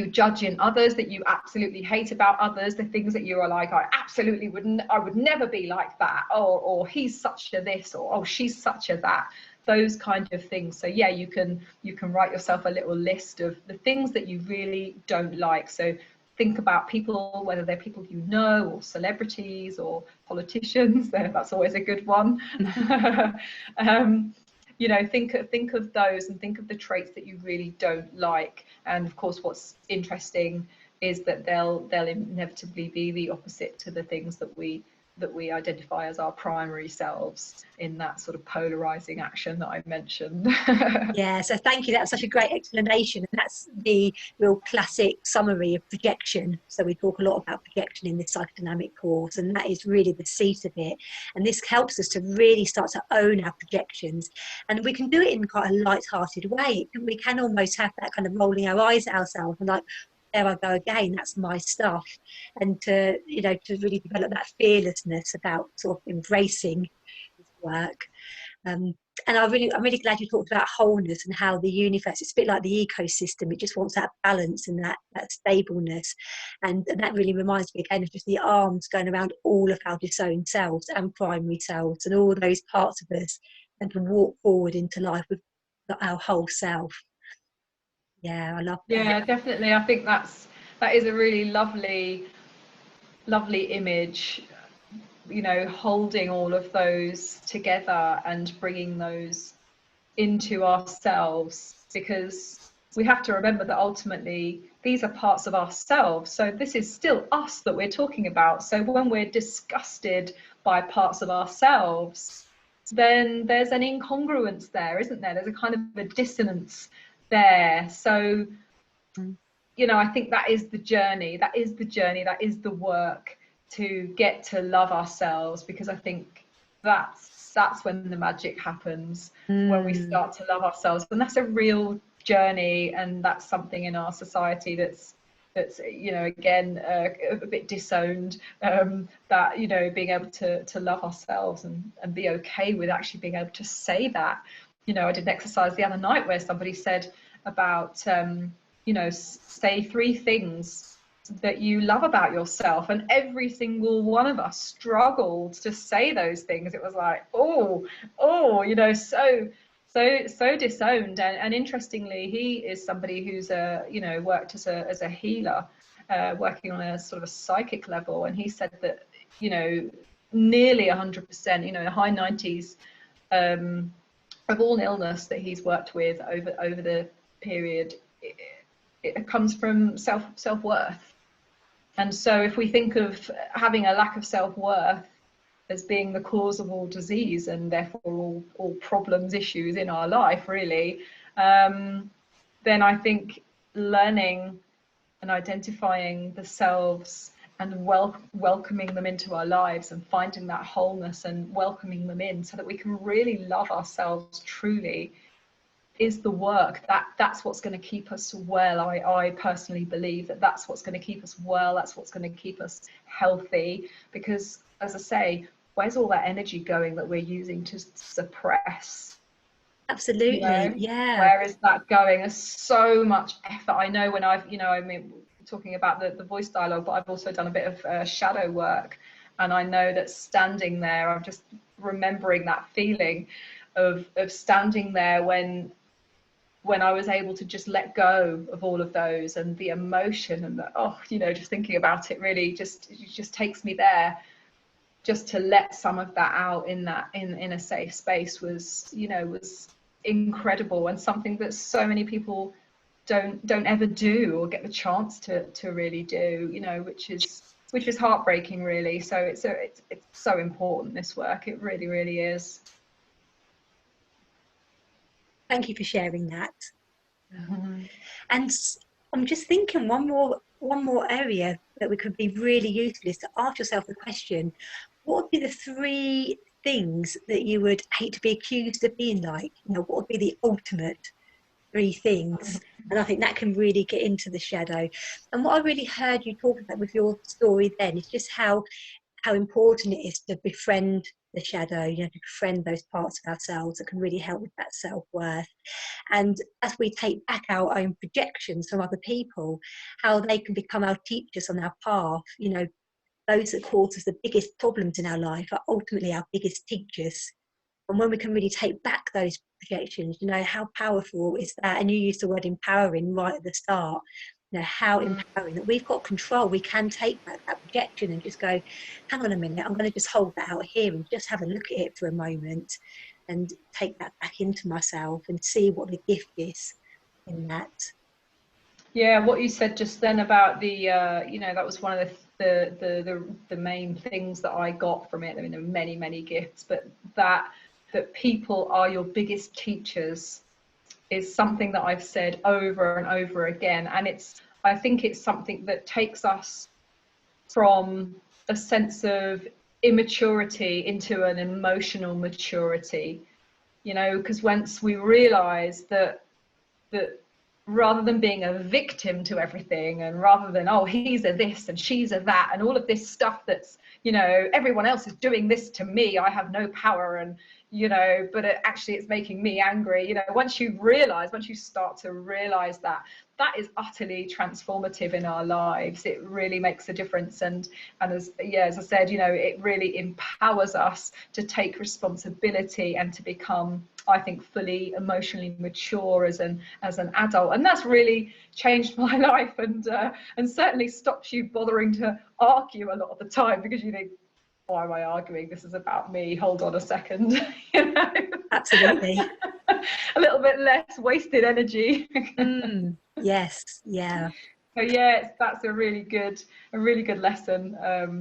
judge in others, that you absolutely hate about others, the things that you are like, I would never be like that, or he's such a this, or oh, she's such a that, those kind of things. So yeah, you can write yourself a little list of the things that you really don't like. So think about people, whether they're people you know, or celebrities, or politicians. That's always a good one. You know, think of those, and think of the traits that you really don't like. And of course, what's interesting is that they'll inevitably be the opposite to the things that we identify as our primary selves, in that sort of polarizing action that I mentioned. Yeah, so thank you. That's such a great explanation. And that's the real classic summary of projection. So we talk a lot about projection in this psychodynamic course, and that is really the seat of it. And this helps us to really start to own our projections. And we can do it in quite a light-hearted way. We can almost have that kind of rolling our eyes at ourselves and like, there I go again, that's my stuff. And to, you know, to really develop that fearlessness about sort of embracing this work. And I'm really glad you talked about wholeness and how the universe, it's a bit like the ecosystem, it just wants that balance and that stableness. And that really reminds me again of just the arms going around all of our disowned selves and primary selves and all those parts of us, and to walk forward into life with our whole self. Yeah, I love that. Yeah, definitely. I think that is a really lovely image, you know, holding all of those together and bringing those into ourselves, because we have to remember that ultimately these are parts of ourselves. So this is still us that we're talking about. So when we're disgusted by parts of ourselves, then there's an incongruence there, isn't there? There's a kind of a dissonance there. So, you know, I think that is the journey, that is the work to get to love ourselves, because I think that's when the magic happens, when we start to love ourselves. And that's a real journey, and that's something in our society that's you know, again, a bit disowned, that, you know, being able to love ourselves and be okay with actually being able to say that. You know, I did an exercise the other night where somebody said about you know, say 3 things that you love about yourself, and every single one of us struggled to say those things. It was like, oh, you know, so disowned. And interestingly, he is somebody who's you know, worked as a healer, working on a sort of a psychic level, and he said that, you know, nearly 100%, you know, the high 90s of all illness that he's worked with over the period, it comes from self-worth. And so if we think of having a lack of self-worth as being the cause of all disease, and therefore all problems, issues in our life, really, then I think learning and identifying the selves and welcoming them into our lives, and finding that wholeness and welcoming them in, so that we can really love ourselves truly, is the work. That's what's going to keep us well. I personally believe that that's what's going to keep us well. That's what's going to keep us healthy, because, as I say, where's all that energy going that we're using to suppress? Absolutely, You know? yeah. Where is that going? There's so much effort. I know when I've, you know, I mean, talking about the voice dialogue, but I've also done a bit of shadow work, and I know that standing there, I'm just remembering that feeling of standing there when I was able to just let go of all of those, and the emotion, and the, oh, you know, just thinking about it really just takes me there. Just to let some of that out in a safe space was, you know, was incredible, and something that so many people don't ever do or get the chance to really do, you know, which is which is heartbreaking, really. So it's so important, this work. It really, really is. Thank you for sharing that. And I'm just thinking one more area that we could be really useful is to ask yourself the question: what would be the 3 things that you would hate to be accused of being like? You know, what would be the ultimate 3 things? And I think that can really get into the shadow. And what I really heard you talk about with your story then is just how important it is to befriend the shadow, you know, to befriend those parts of ourselves that can really help with that self-worth. And as we take back our own projections from other people, how they can become our teachers on our path. You know, those that cause us the biggest problems in our life are ultimately our biggest teachers. And when we can really take back those projections, you know, how powerful is that? And you used the word empowering right at the start. You know, how empowering that we've got control. We can take back that projection and just go, hang on a minute, I'm going to just hold that out here and just have a look at it for a moment and take that back into myself and see what the gift is in that. Yeah, what you said just then about the, you know, that was one of the main things that I got from it. I mean, there are many, many gifts, but that people are your biggest teachers is something that I've said over and over again. And I think it's something that takes us from a sense of immaturity into an emotional maturity, you know, because once we realize that rather than being a victim to everything, and rather than, oh, he's a this and she's a that and all of this stuff that's, you know, everyone else is doing this to me, I have no power, and, you know, but actually it's making me angry. You know, once you start to realize that is utterly transformative in our lives, it really makes a difference. And as I said, you know, it really empowers us to take responsibility and to become, I think, fully emotionally mature as an adult. And that's really changed my life, and certainly stops you bothering to argue a lot of the time, because you think, why am I arguing? This is about me. Hold on a second. You know? Absolutely. A little bit less wasted energy. Yes, yeah. So yeah, that's a really good lesson.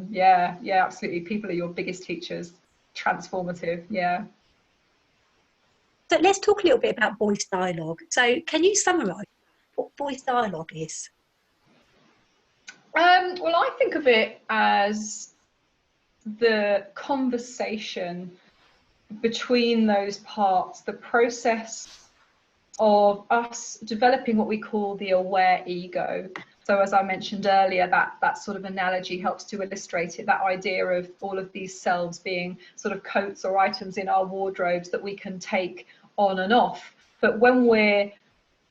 Yeah, absolutely. People are your biggest teachers. Transformative. Yeah. So let's talk a little bit about voice dialogue. So can you summarise what voice dialogue is? Well, I think of it as the conversation between those parts, the process of us developing what we call the aware ego. So as I mentioned earlier, that sort of analogy helps to illustrate it, that idea of all of these selves being sort of coats or items in our wardrobes that we can take on and off. But when we're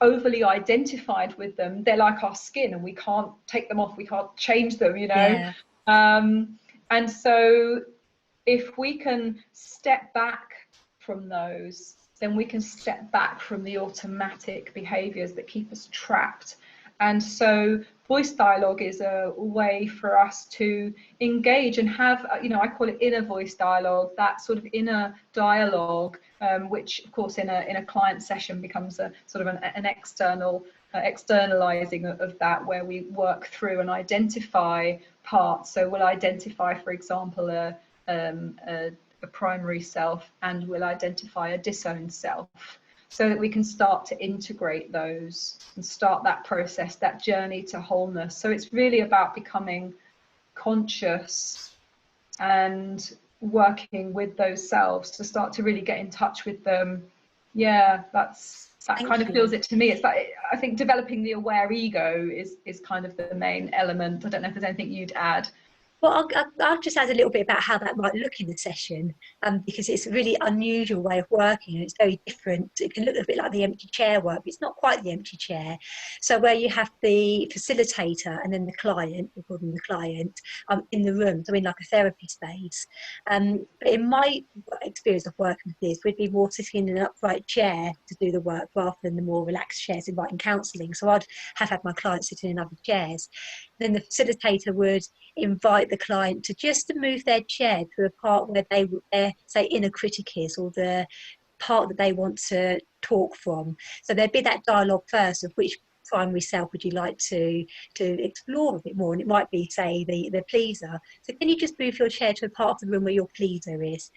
overly identified with them, they're like our skin, and we can't take them off, we can't change them, you know. Yeah. And so if we can step back from those, then we can step back from the automatic behaviors that keep us trapped. And so voice dialogue is a way for us to engage and have, you know, I call it inner voice dialogue, that sort of inner dialogue, which of course in a client session becomes a sort of an external externalizing of that, where we work through and identify parts. So we'll identify, for example, a primary self, and we'll identify a disowned self, so that we can start to integrate those and start that process, that journey to wholeness. So it's really about becoming conscious and working with those selves to start to really get in touch with them. Yeah, that kind of feels it to me. It's that, I think developing the aware ego is kind of the main element. I don't know if there's anything you'd add. Well, I'll just add a little bit about how that might look in the session, because it's a really unusual way of working, and it's very different. It can look a bit like the empty chair work, but it's not quite the empty chair. So where you have the facilitator and then the client, we call them the client, in the room, so in like a therapy space. But in my experience of working with this, we'd be more sitting in an upright chair to do the work rather than the more relaxed chairs inviting counselling. So I'd have had my clients sitting in other chairs. Then the facilitator would invite the client to just move their chair to a part where their say inner critic is, or the part that they want to talk from. So there'd be that dialogue first, of which primary self would you like to explore a bit more? And it might be, say, the pleaser. So can you just move your chair to a part of the room where your pleaser is?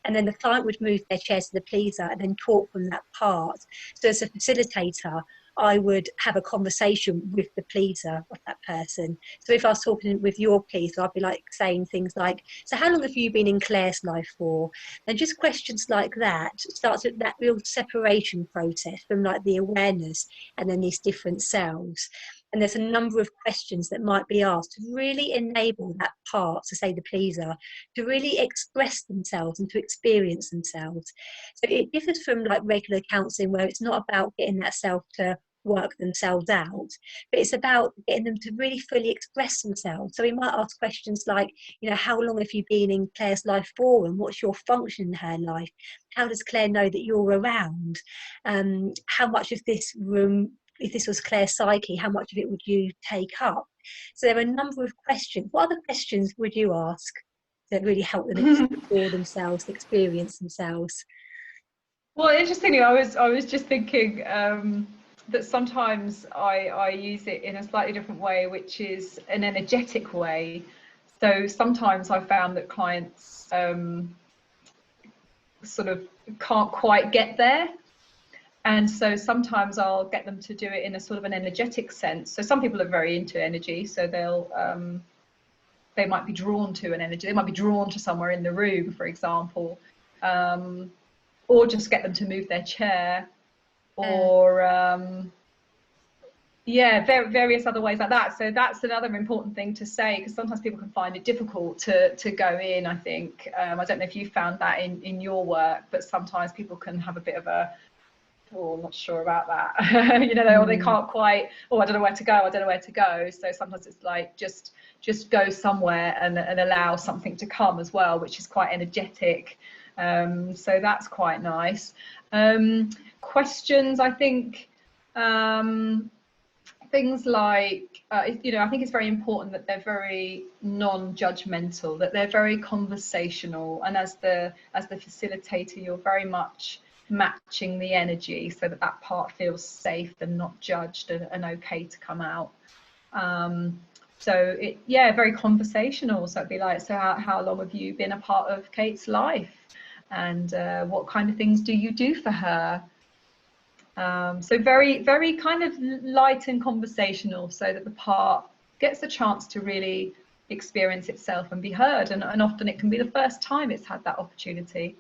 And then the client would move their chair to the pleaser and then talk from that part. So as a facilitator, I would have a conversation with the pleaser of that person. So if I was talking with your pleaser, I'd be like saying things like, so how long have you been in Claire's life for? And just questions like that starts with that real separation process from like the awareness and then these different selves. And there's a number of questions that might be asked to really enable that part, to say the pleaser, to really express themselves and to experience themselves. So it differs from like regular counselling, where it's not about getting that self to work themselves out, but it's about getting them to really fully express themselves. So we might ask questions like, how long have you been in Claire's life for, and what's your function in her life? How does Claire know that you're around? How much of this room, if this was Claire's psyche, how much of it would you take up? So there are a number of questions. What other questions would you ask that really help them explore themselves, experience themselves? Well, interestingly, I was just thinking that sometimes I use it in a slightly different way, which is an energetic way. So sometimes I found that clients sort of can't quite get there. And so sometimes I'll get them to do it in a sort of an energetic sense. So some people are very into energy, so they might be drawn to an energy. They might be drawn to somewhere in the room, for example, or just get them to move their chair, or various other ways like that. So that's another important thing to say, because sometimes people can find it difficult to go in, I think. I don't know if you found that in your work, but sometimes people can have a bit of a, I'm not sure about that. Or they can't quite, I don't know where to go. So sometimes it's like, just go somewhere and allow something to come as well, which is quite energetic. So that's quite nice. Questions, I think, things like, I think it's very important that they're very non-judgmental, that they're very conversational. And as the facilitator, you're very much matching the energy so that part feels safe and not judged and okay to come out. So very conversational. So it'd be like, so how long have you been a part of Kate's life? And what kind of things do you do for her? So very, very kind of light and conversational, so that the part gets a chance to really experience itself and be heard. And often it can be the first time it's had that opportunity.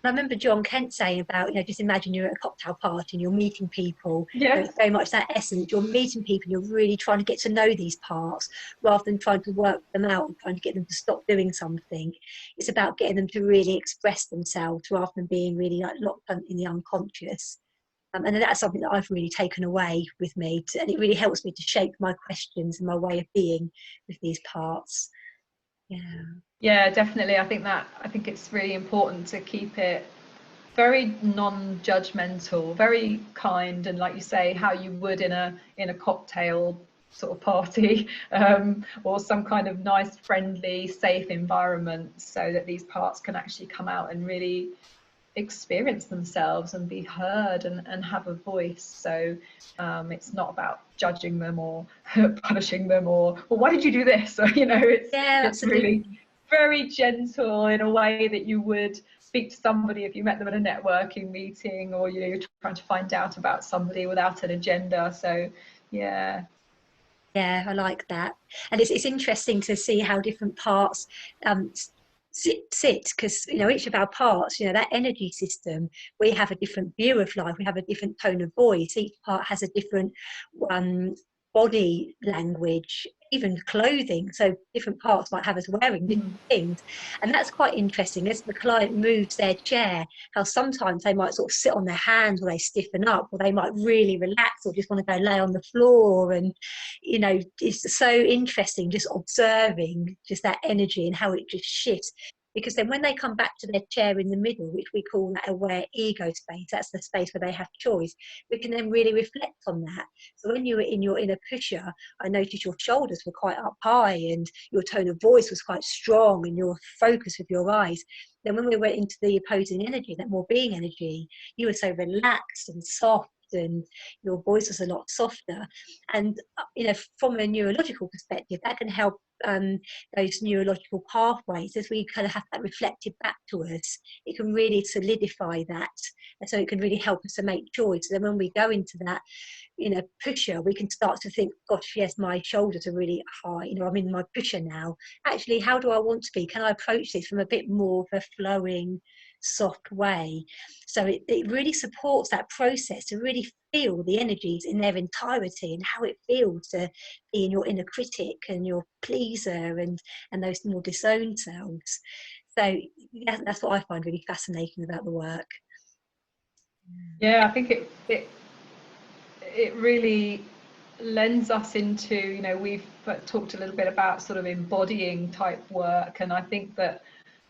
I remember John Kent saying about, just imagine you're at a cocktail party and you're meeting people. Yes. It's very much that essence. You're meeting people, you're really trying to get to know these parts rather than trying to work them out and trying to get them to stop doing something. It's about getting them to really express themselves rather than being really like locked in the unconscious. And that's something that I've really taken away with me, and it really helps me to shape my questions and my way of being with these parts. Yeah, definitely. I think it's really important to keep it very non-judgmental, very kind, and like you say, how you would in a cocktail sort of party, or some kind of nice, friendly, safe environment, so that these parts can actually come out and really experience themselves and be heard and have a voice. So it's not about judging them or punishing them or, well, why did you do this? Or, it's really very gentle, in a way that you would speak to somebody if you met them at a networking meeting, or you're trying to find out about somebody without an agenda. So yeah, I like that. And it's interesting to see how different parts sit, because each of our parts, that energy system, we have a different view of life, we have a different tone of voice, each part has a different body language, even clothing. So different parts might have us wearing different things, and that's quite interesting. As the client moves their chair, how sometimes they might sort of sit on their hands, or they stiffen up, or they might really relax, or just want to go lay on the floor. And it's so interesting just observing just that energy and how it just shifts. Because then when they come back to their chair in the middle, which we call that aware ego space, that's the space where they have choice, we can then really reflect on that. So when you were in your inner pusher, I noticed your shoulders were quite up high and your tone of voice was quite strong and your focus with your eyes. Then when we went into the opposing energy, that more being energy, you were so relaxed and soft and your voice is a lot softer. And from a neurological perspective, that can help those neurological pathways. As we kind of have that reflected back to us, it can really solidify that, and so it can really help us to make choices. And when we go into that pusher, we can start to think, gosh, yes, my shoulders are really high, I'm in my pusher now. Actually, how do I want to be? Can I approach this from a bit more of a flowing, soft way? So it really supports that process to really feel the energies in their entirety, and how it feels to be in your inner critic and your pleaser and those more disowned selves. So that's what I find really fascinating about the work. Yeah, I think it really lends us into, we've talked a little bit about sort of embodying type work, and I think that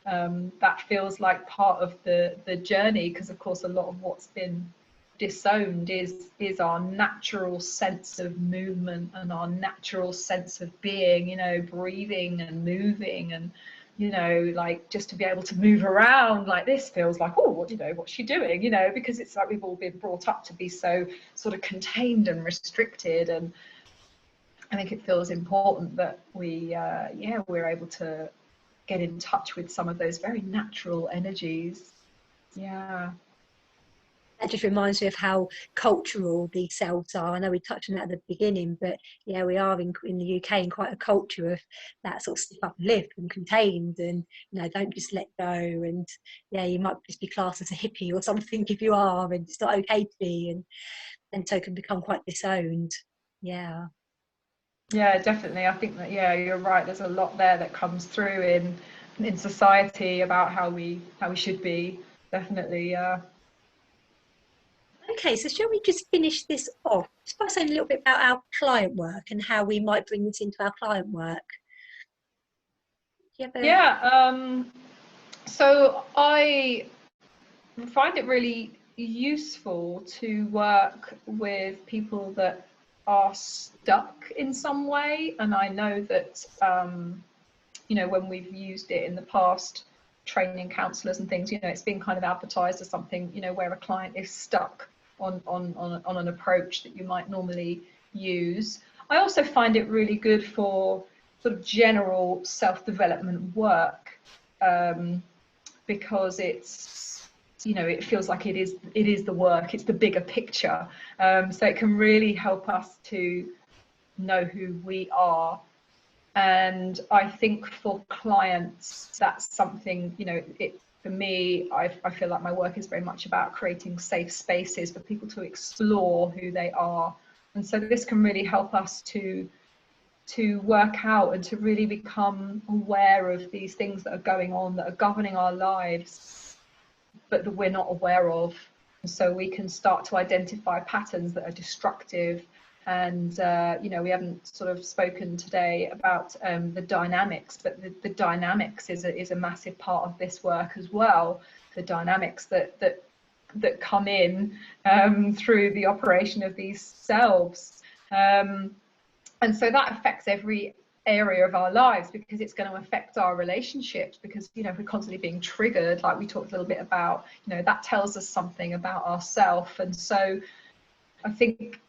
that feels like part of the journey, because of course a lot of what's been disowned is our natural sense of movement and our natural sense of being, breathing and moving, and like just to be able to move around like this feels like, oh, what's she doing, because it's like we've all been brought up to be so sort of contained and restricted. And I think it feels important that we're able to get in touch with some of those very natural energies. Yeah. That just reminds me of how cultural these selves are. I know we touched on that at the beginning, but yeah, we are in the UK in quite a culture of that sort of stiff upper lip and contained, and don't just let go. And yeah, you might just be classed as a hippie or something if you are, and it's not okay to be, and so it can become quite disowned. Yeah. Yeah, definitely. I think that, yeah, you're right. There's a lot there that comes through in society about how we should be. Definitely, yeah. Okay, so shall we just finish this off just by saying a little bit about our client work and how we might bring this into our client work? Yeah. So I find it really useful to work with people that are stuck in some way, and I know that when we've used it in the past, training counsellors and things, it's been kind of advertised as something, where a client is stuck on an approach that you might normally use. I also find it really good for sort of general self-development work, because it's, it feels like it is the work, it's the bigger picture. So it can really help us to know who we are. And I think for clients, that's something, for me, I feel like my work is very much about creating safe spaces for people to explore who they are. And so this can really help us to work out and to really become aware of these things that are going on, that are governing our lives, but that we're not aware of. And so we can start to identify patterns that are destructive. And we haven't sort of spoken today about the dynamics, but the dynamics is a massive part of this work as well. The dynamics that come in through the operation of these selves, and so that affects every area of our lives, because it's going to affect our relationships, because if we're constantly being triggered, like we talked a little bit about, that tells us something about ourselves. And so I think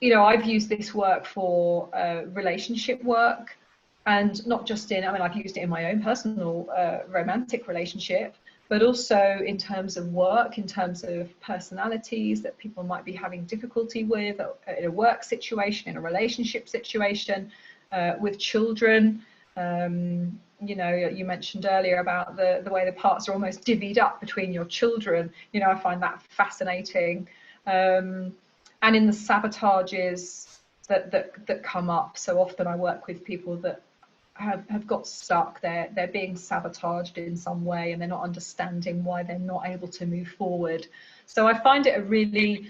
I've used this work for relationship work, and not just I've used it in my own personal romantic relationship, but also in terms of work, in terms of personalities that people might be having difficulty with in a work situation, in a relationship situation, with children. You mentioned earlier about the way the parts are almost divvied up between your children. I find that fascinating. And in the sabotages that come up, so often I work with people that have got stuck. They're being sabotaged in some way, and they're not understanding why they're not able to move forward. So I find it a really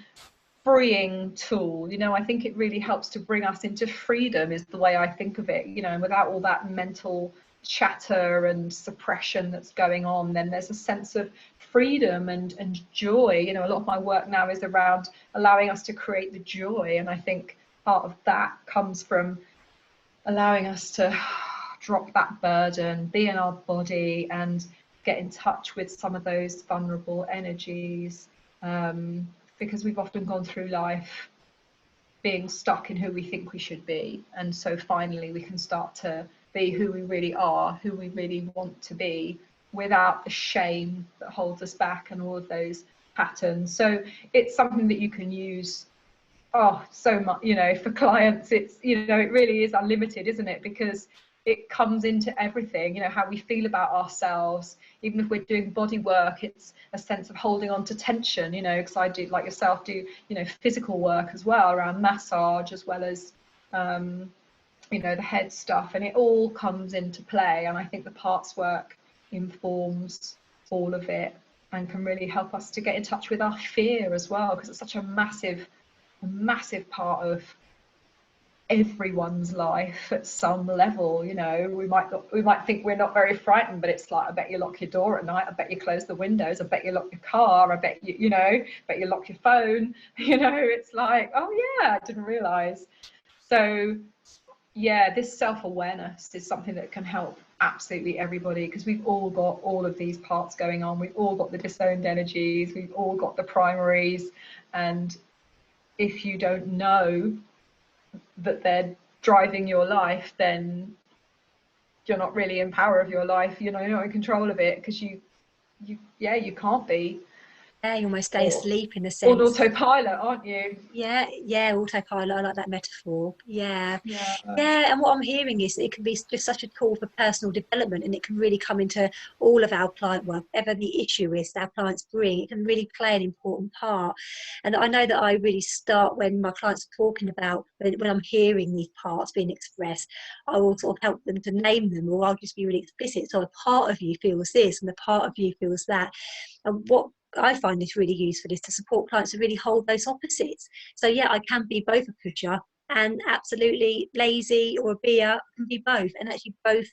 freeing tool. I think it really helps to bring us into freedom, is the way I think of it. And without all that mental chatter and suppression that's going on, then there's a sense of freedom and joy. A lot of my work now is around allowing us to create the joy, and I think part of that comes from allowing us to drop that burden, be in our body, and get in touch with some of those vulnerable energies. because we've often gone through life being stuck in who we think we should be, and so finally we can start to be who we really are, who we really want to be, without the shame that holds us back and all of those patterns. So it's something that you can use so much, you know, for clients. It's, you know, it really is unlimited, isn't it? Because it comes into everything, you know, how we feel about ourselves. Even if we're doing body work, it's a sense of holding on to tension, you know, because I do, like yourself, do, you know, physical work as well, around massage, as well as you know, the head stuff, and it all comes into play. And I think the parts work informs all of it and can really help us to get in touch with our fear as well, because it's such a massive part of everyone's life at some level. You know, we might think we're not very frightened, but it's like, I bet you lock your door at night, I bet you close the windows, I bet you lock your car, I bet you bet you lock your phone. You know, it's like, oh yeah, I didn't realize. So yeah, this self-awareness is something that can help absolutely everybody, because we've all got all of these parts going on. We've all got the disowned energies, we've all got the primaries, and if you don't know that they're driving your life, then you're not really in power of your life. You know, you're not in control of it, because you can't be. Yeah, you almost stay asleep in a On sense. autopilot, aren't you? Yeah, autopilot. I like that metaphor. Yeah, Yeah. And what I'm hearing is that it can be just such a tool for personal development, and it can really come into all of our client work, whatever the issue is that our clients bring. It can really play an important part. And I know that I really start when my clients are talking about, when I'm hearing these parts being expressed, I will sort of help them to name them, or I'll just be really explicit. So a part of you feels this, and a part of you feels that. And what I find this really useful is to support clients to really hold those opposites. So yeah, I can be both a pusher and absolutely lazy, or a beer. I can be both, and actually both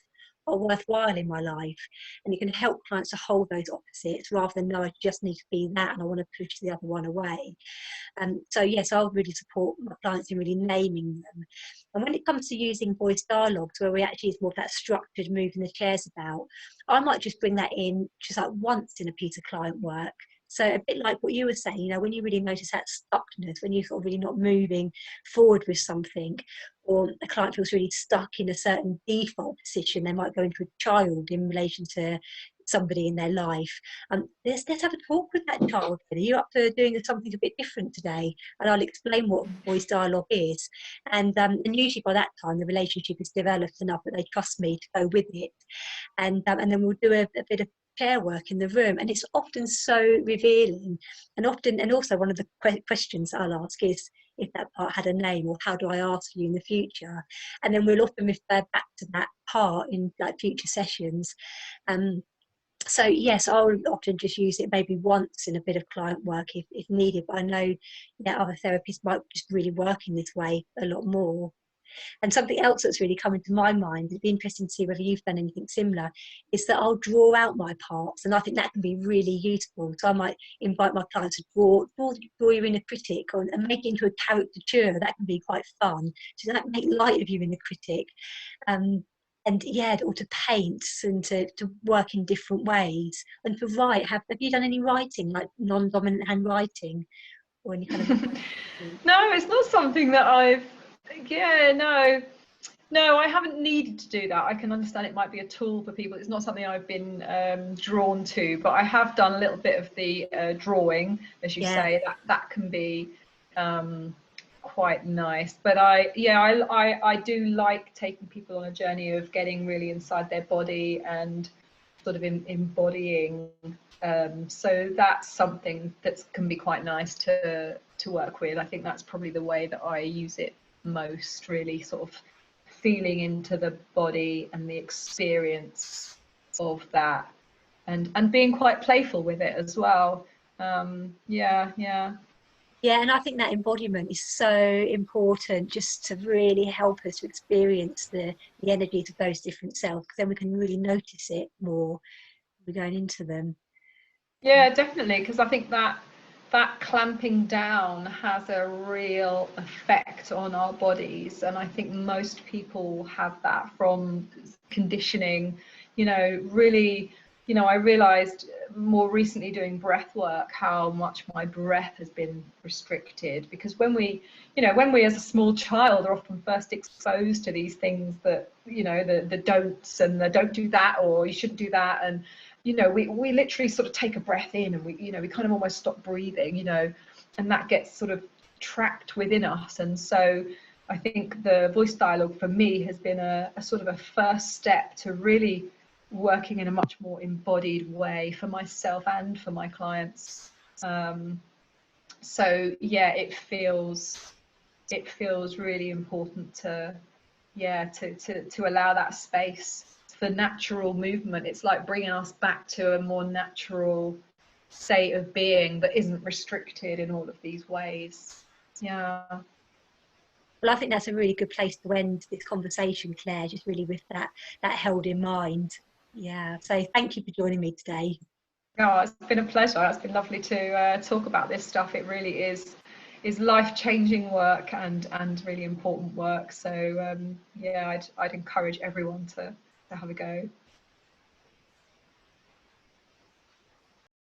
are worthwhile in my life. And you can help clients to hold those opposites, rather than, no, I just need to be that and I want to push the other one away. So yes, I'll really support my clients in really naming them. And when it comes to using voice dialogues, where we actually is more of that structured moving the chairs about, I might just bring that in just like once in a piece of client work. So a bit like what you were saying, you know, when you really notice that stuckness, when you're sort of really not moving forward with something, or a client feels really stuck in a certain default position, they might go into a child in relation to somebody in their life. Let's have a talk with that child. Are you up for doing something a bit different today? And I'll explain what voice dialogue is. And usually by that time, the relationship is developed enough that they trust me to go with it. And then we'll do a bit of chair work in the room, and it's often so revealing. And also one of the questions I'll ask is if that part had a name, or how do I ask you in the future? And then we'll often refer back to that part in like future sessions. So yes, I'll often just use it maybe once in a bit of client work if needed, but I know other therapists might just really work in this way a lot more. And something else that's really come into my mind, it'd be interesting to see whether you've done anything similar, is that I'll draw out my parts, and I think that can be really useful. So I might invite my clients to draw your inner critic, and make it into a caricature. That can be quite fun. So that make light of your inner critic. Or to paint, and to work in different ways, and to write. Have you done any writing, like non-dominant handwriting, or any kind of No, it's not something that no, I haven't needed to do that. I can understand it might be a tool for people. It's not something I've been drawn to, but I have done a little bit of the drawing, as you say. That can be quite nice. But I do like taking people on a journey of getting really inside their body and sort of embodying. So that's something that can be quite nice to work with. I think that's probably the way that I use it most, really sort of feeling into the body and the experience of that, and being quite playful with it as well. And I think that embodiment is so important, just to really help us to experience the energies of those different selves, because then we can really notice it more when we're going into them. Yeah, definitely, because I think that clamping down has a real effect on our bodies, and I think most people have that from conditioning, you know, really you know, I realized more recently doing breath work how much my breath has been restricted, because when we, you know, when we as a small child are often first exposed to these things that, you know, the don'ts and the don't do that, or you shouldn't do that, and you know, we literally sort of take a breath in and we, you know, we kind of almost stop breathing, you know, and that gets sort of trapped within us. And so I think the voice dialogue for me has been a sort of a first step to really working in a much more embodied way for myself and for my clients. So yeah, it feels really important to, yeah, to allow that space for natural movement. It's like bringing us back to a more natural state of being that isn't restricted in all of these ways. Yeah. Well, I think that's a really good place to end this conversation, Claire, just really with that held in mind. Yeah, so thank you for joining me today. Oh, it's been a pleasure. It's been lovely to talk about this stuff. It really is life-changing work and really important work. So yeah, I'd encourage everyone to have a go.